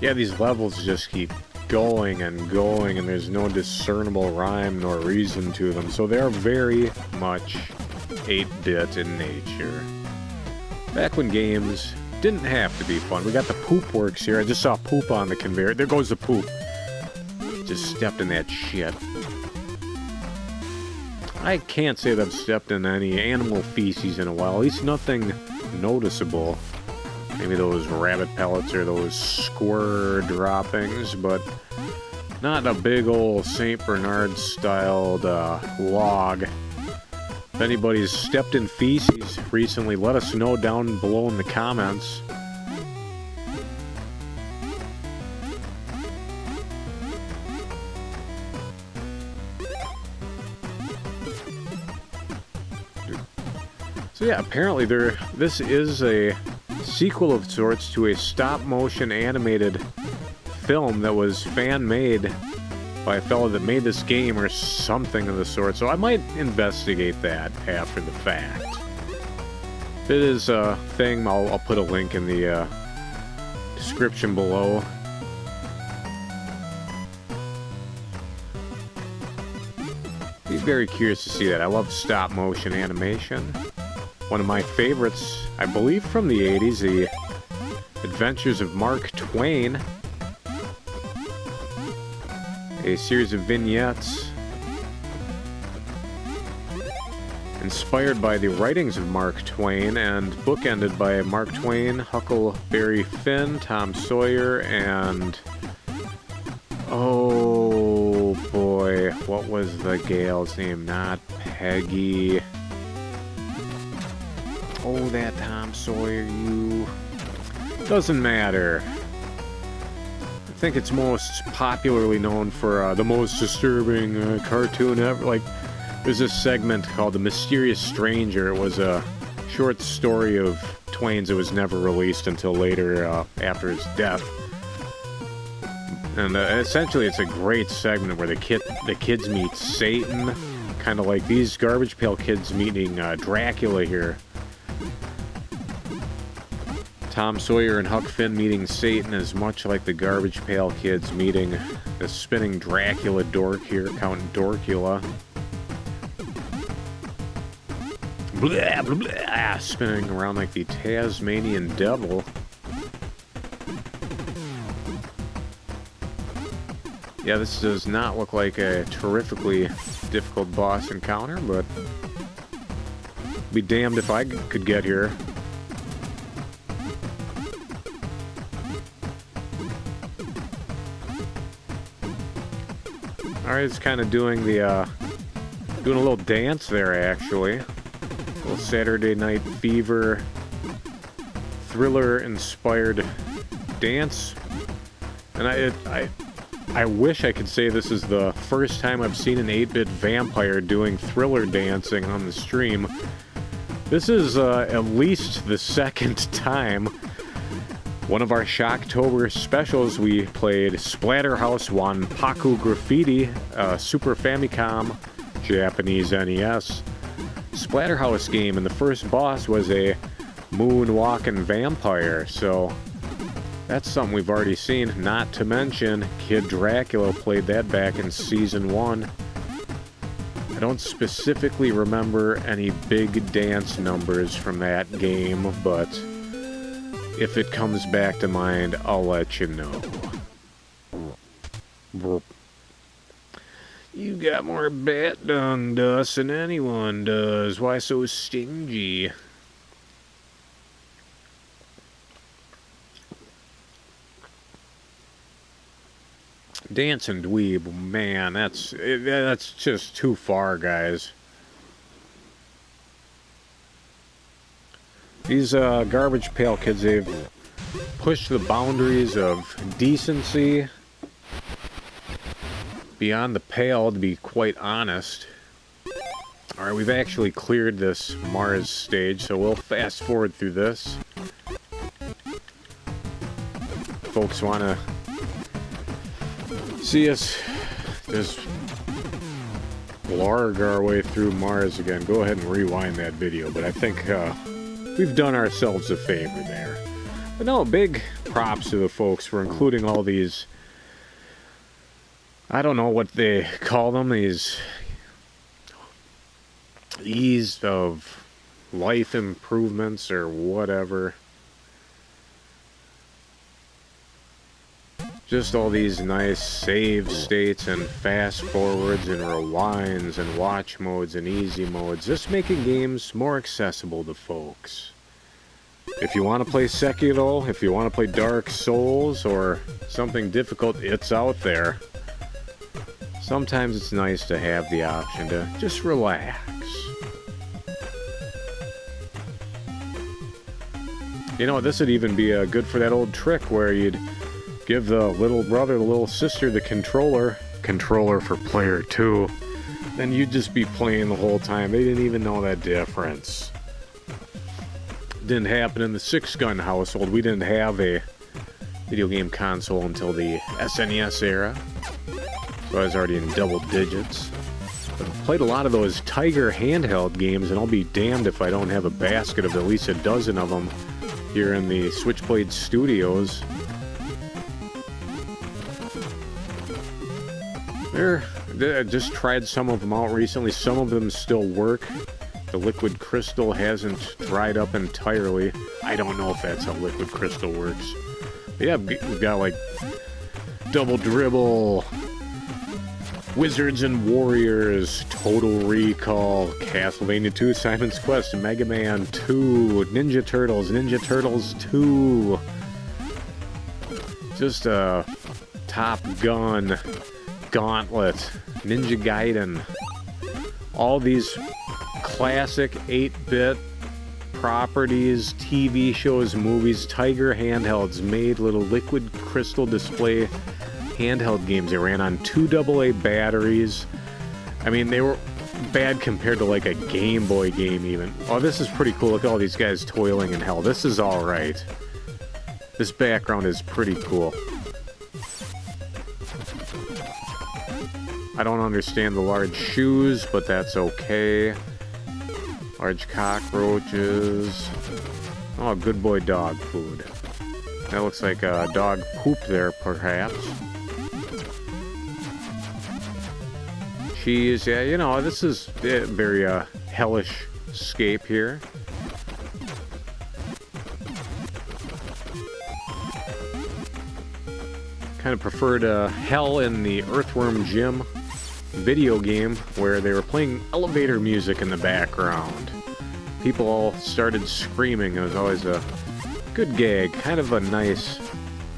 Yeah, these levels just keep going and going, and there's no discernible rhyme nor reason to them, so they're very much 8-bit in nature. Back when games didn't have to be fun. We got the poop works here. I just saw poop on the conveyor. There goes the poop. Just stepped in that shit. I can't say that I've stepped in any animal feces in a while, at least nothing noticeable. Maybe those rabbit pellets or those squirrel droppings, but not a big old St. Bernard-styled log. If anybody's stepped in feces recently, let us know down below in the comments. So yeah, apparently this is a sequel of sorts to a stop-motion animated film that was fan-made by a fellow that made this game or something of the sort, so I might investigate that after the fact. If it is a thing, I'll put a link in the description below. Be very curious to see that. I love stop-motion animation. One of my favorites, I believe from the 80s, the Adventures of Mark Twain. A series of vignettes inspired by the writings of Mark Twain and bookended by Mark Twain, Huckleberry Finn, Tom Sawyer, and... oh boy, what was the gal's name? Not Peggy... oh, that Tom Sawyer, you... doesn't matter. I think it's most popularly known for the most disturbing cartoon ever. Like, there's this segment called The Mysterious Stranger. It was a short story of Twain's that was never released until later after his death. And essentially it's a great segment where the kids meet Satan, kind of like these Garbage Pail Kids meeting Dracula here. Tom Sawyer and Huck Finn meeting Satan is much like the Garbage Pail Kids meeting the spinning Dracula dork here, Count Dorkula. Blah, blah, blah, spinning around like the Tasmanian devil. Yeah, this does not look like a terrifically difficult boss encounter, but be damned if I could get here. Alright, it's kind of doing the, doing a little dance there, actually. A little Saturday Night Fever, thriller-inspired dance. And I wish I could say this is the first time I've seen an 8-bit vampire doing thriller dancing on the stream. This is at least the second time. One of our Shocktober specials, we played Splatterhouse Wanpaku Graffiti, Super Famicom, Japanese NES Splatterhouse game, and the first boss was a moonwalking vampire, so that's something we've already seen. Not to mention, Kid Dracula played that back in Season 1. I don't specifically remember any big dance numbers from that game, but if it comes back to mind, I'll let you know. You got more bat dung dust than anyone does. Why so stingy? Dancing Dweeb, man, that's just too far, guys. These Garbage Pail Kids, they've pushed the boundaries of decency beyond the pale, to be quite honest. Alright, we've actually cleared this Mars stage, so we'll fast forward through this. Folks want to see us just blarg our way through Mars again, go ahead and rewind that video, but I think we've done ourselves a favor there. But no, big props to the folks for including all these, I don't know what they call them, these ease of life improvements or whatever. Just all these nice save states and fast forwards and rewinds and watch modes and easy modes, just making games more accessible to folks. If you want to play Sekiro, if you want to play Dark Souls or something difficult, it's out there. Sometimes it's nice to have the option to just relax. You know, this would even be good for that old trick where you'd give the little brother, the little sister, the controller for player 2, then you'd just be playing the whole time. They didn't even know that difference. Didn't happen in the Sixgun household. We didn't have a video game console until the SNES era, so I was already in double digits. But I've played a lot of those Tiger handheld games, and I'll be damned if I don't have a basket of at least a dozen of them here in the Switchblade Studios. I just tried some of them out recently. Some of them still work. The liquid crystal hasn't dried up entirely. I don't know if that's how liquid crystal works. But yeah, we've got like Double Dribble, Wizards and Warriors, Total Recall, Castlevania 2, Simon's Quest, Mega Man 2, Ninja Turtles 2, just a Top Gun, Gauntlet, Ninja Gaiden, all these classic 8-bit properties, TV shows, movies, Tiger handhelds made little liquid crystal display handheld games. They ran on 2 AA batteries. I mean, they were bad compared to like a Game Boy game even. Oh, this is pretty cool. Look at all these guys toiling in hell. This is alright. This background is pretty cool. I don't understand the large shoes, but that's okay. Large cockroaches. Oh, good boy dog food. That looks like dog poop there, perhaps. Cheese, yeah, you know, this is a very hellish scape here. Kind of preferred Hell in the Earthworm Jim video game where they were playing elevator music in the background. People all started screaming. It was always a good gag, kind of a nice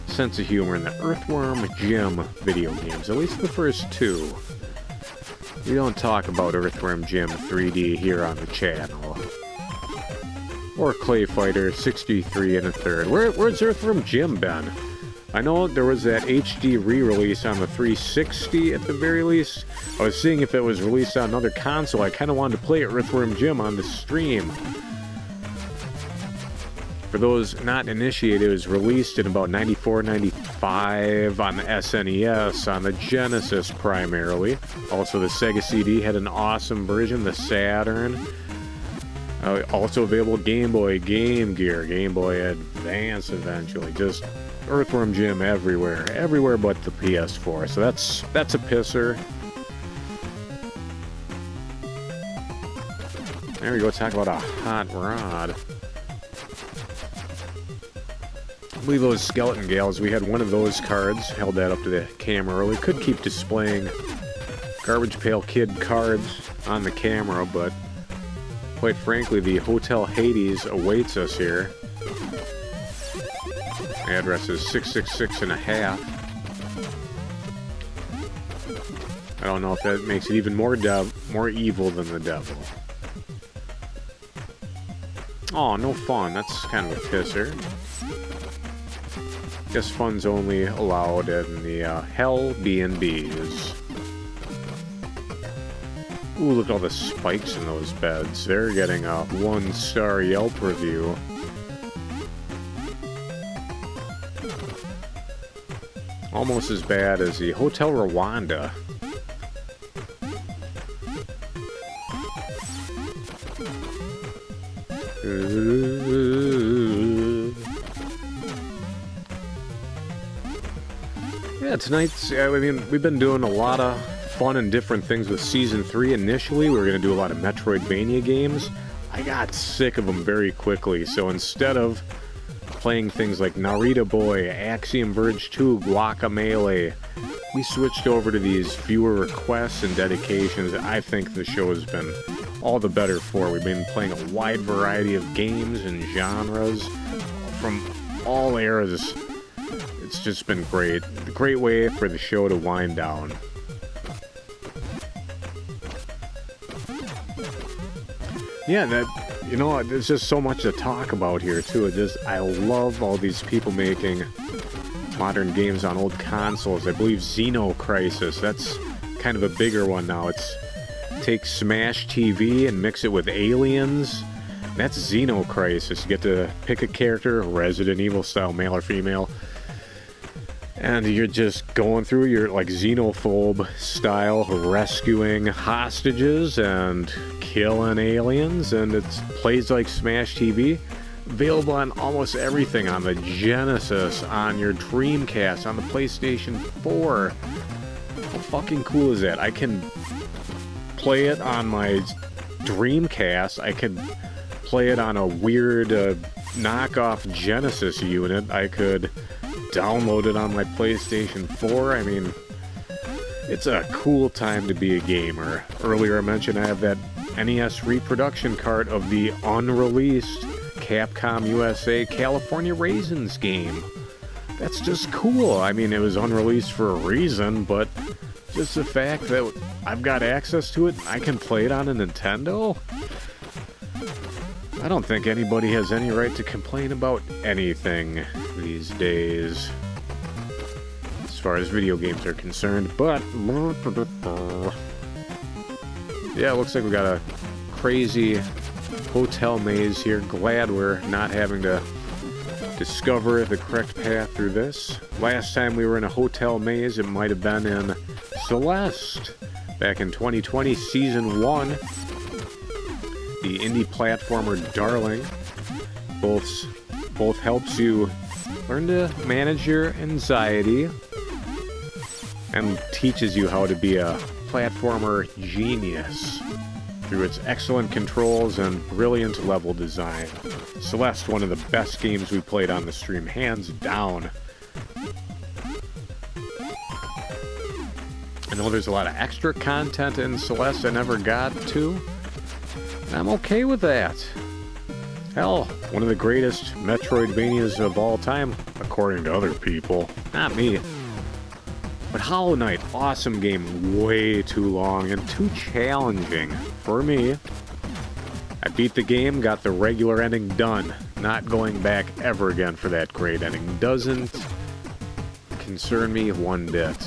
sense of humor in the Earthworm Jim video games, at least the first 2. We don't talk about Earthworm Jim 3D here on the channel. Or Clay Fighter 63 1/3. Where's Earthworm Jim been? I know there was that HD re-release on the 360 at the very least. I was seeing if it was released on another console. I kind of wanted to play Earthworm Jim on the stream. For those not initiated, it was released in about 94, 95 on the SNES, on the Genesis primarily. Also, the Sega CD had an awesome version, the Saturn. Also available Game Boy, Game Gear, Game Boy Advance eventually. Just Earthworm Jim everywhere. Everywhere but the PS4. So that's a pisser. There we go, talk about a hot rod. I believe those Skeleton Gals, we had one of those cards, held that up to the camera. We could keep displaying Garbage Pail Kid cards on the camera, but quite frankly, the Hotel Hades awaits us here. The address is 666 and a half. I don't know if that makes it even more evil than the devil. Oh, no fun. That's kind of a pisser. Guess fun's only allowed in the Hell B&Bs. Ooh, look at all the spikes in those beds. They're getting a 1-star Yelp review. Almost as bad as the Hotel Rwanda. Yeah, tonight's, I mean, we've been doing a lot of fun and different things with Season 3. Initially, we were going to do a lot of Metroidvania games. I got sick of them very quickly, so instead of playing things like Narita Boy, Axiom Verge 2, Guacamelee, we switched over to these viewer requests and dedications that I think the show has been all the better for. We've been playing a wide variety of games and genres from all eras. It's just been great. A great way for the show to wind down. Yeah, you know, there's just so much to talk about here, too. I love all these people making modern games on old consoles. I believe Xeno Crisis, that's kind of a bigger one now. Take Smash TV and mix it with Aliens. That's Xeno Crisis. You get to pick a character, Resident Evil style, male or female, and you're just going through your, like, xenophobe style, rescuing hostages and killing aliens, and it plays like Smash TV. Available on almost everything, on the Genesis, on your Dreamcast, on the PlayStation 4. How fucking cool is that? I can play it on my Dreamcast. I can play it on a weird knockoff Genesis unit. I could download it on my PlayStation 4. I mean, it's a cool time to be a gamer. Earlier I mentioned I have that NES reproduction cart of the unreleased Capcom USA California Raisins game. That's just cool. I mean, it was unreleased for a reason, but just the fact that I've got access to it, I can play it on a Nintendo. I don't think anybody has any right to complain about anything these days, as far as video games are concerned, but yeah, it looks like we got a crazy hotel maze here. Glad we're not having to discover the correct path through this. Last time we were in a hotel maze, it might have been in Celeste, back in 2020, Season 1. The indie platformer Darling. Both helps you learn to manage your anxiety and teaches you how to be a platformer genius through its excellent controls and brilliant level design. Celeste, one of the best games we played on the stream, hands down. I know there's a lot of extra content in Celeste I never got to. I'm okay with that. Hell, one of the greatest Metroidvanias of all time, according to other people. Not me. But Hollow Knight, awesome game, way too long and too challenging for me. I beat the game, got the regular ending done. Not going back ever again for that great ending. Doesn't concern me one bit.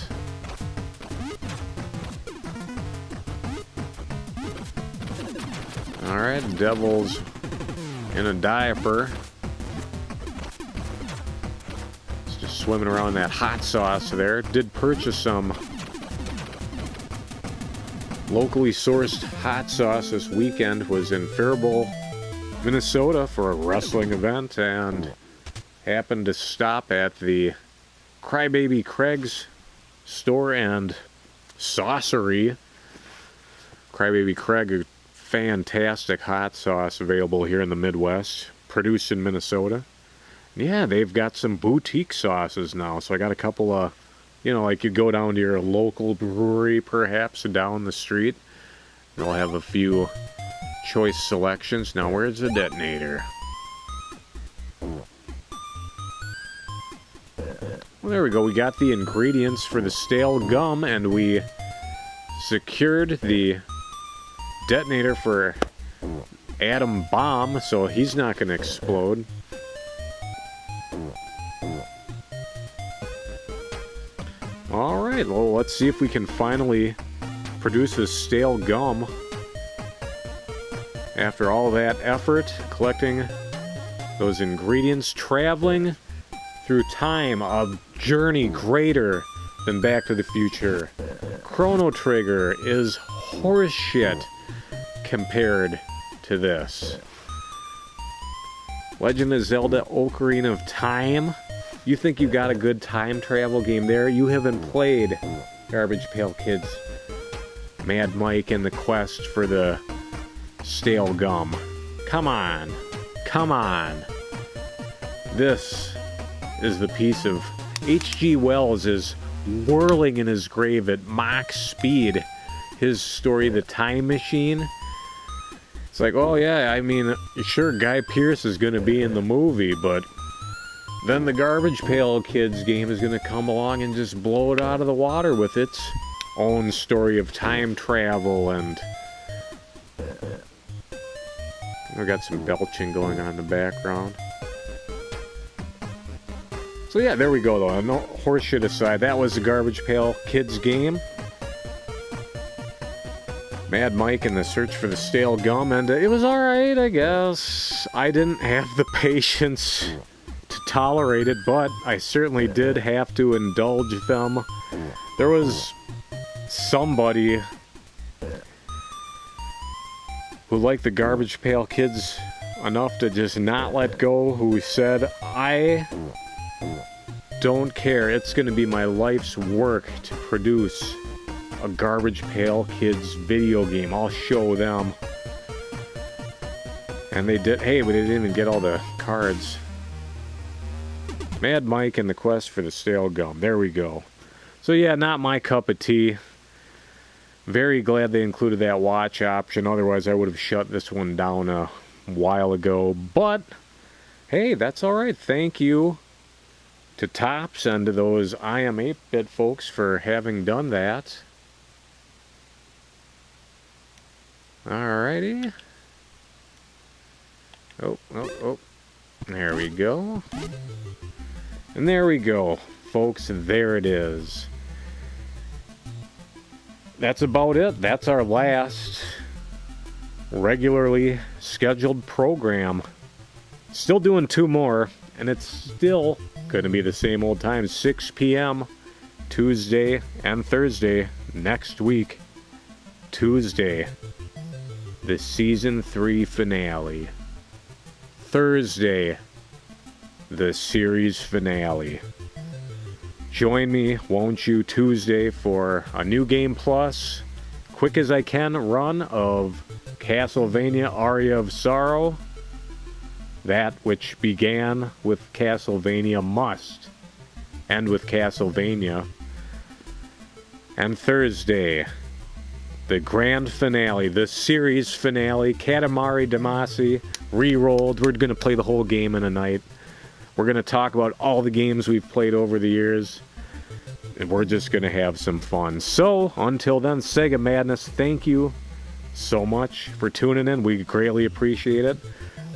Alright, Devil's in a diaper. It's just swimming around that hot sauce there. Did purchase some locally sourced hot sauce this weekend. Was in Faribault, Minnesota for a wrestling event and happened to stop at the Crybaby Craig's store and saucery. Crybaby Craig, a fantastic hot sauce available here in the Midwest, produced in Minnesota. Yeah, they've got some boutique sauces now, so I got a couple of, you know, like you go down to your local brewery perhaps down the street, they'll have a few choice selections. Now where's the detonator? Well, there we go. We got the ingredients for the stale gum, and we secured the detonator for atom bomb, so he's not going to explode. Alright, well, let's see if we can finally produce this stale gum. After all that effort, collecting those ingredients, traveling through time, a journey greater than Back to the Future. Chrono Trigger is horseshit compared to this. Legend of Zelda Ocarina of Time. You think you got a good time travel game there? You haven't played Garbage Pail Kids Mad Mike and the quest for the stale gum. Come on. Come on. This is the piece of H.G. Wells is whirling in his grave at Mach speed. His story, The Time Machine. It's like, oh yeah, I mean, sure, Guy Pearce is going to be in the movie, but then the Garbage Pail Kids game is going to come along and just blow it out of the water with its own story of time travel, and we got some belching going on in the background. So yeah, there we go though. No horseshit aside, that was the Garbage Pail Kids game. Mad Mike and the search for the stale gum, and it was alright, I guess. I didn't have the patience to tolerate it, but I certainly did have to indulge them. There was somebody who liked the Garbage Pail Kids enough to just not let go, who said, I don't care, it's going to be my life's work to produce a Garbage Pail Kids video game. I'll show them. And they did. Hey, but they didn't even get all the cards. Mad Mike and the quest for the stale gum. There we go. So yeah, not my cup of tea. Very glad they included that watch option. Otherwise, I would have shut this one down a while ago. But hey, that's alright. Thank you to Tops and to those I Am 8-Bit folks for having done that. Alrighty. Oh. There we go. And there we go, folks. There it is. That's about it. That's our last regularly scheduled program. Still doing 2 more, and it's still going to be the same old time, 6 p.m. Tuesday and Thursday next week. Tuesday, the Season 3 finale. Thursday, the series finale. Join me, won't you, Tuesday for a New Game Plus, quick as I can run of Castlevania Aria of Sorrow. That which began with Castlevania must end with Castlevania. And Thursday, the grand finale, the series finale, Katamari Damacy, re-rolled. We're going to play the whole game in a night. We're going to talk about all the games we've played over the years. And we're just going to have some fun. So, until then, Sega Madness, thank you so much for tuning in. We greatly appreciate it.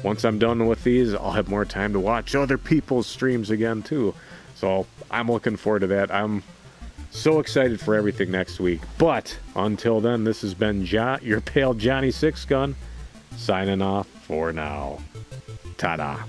Once I'm done with these, I'll have more time to watch other people's streams again, too. So, I'm looking forward to that. I'm so excited for everything next week. But, until then, this has been your pale Johnny Sixgun, signing off for now. Ta-da.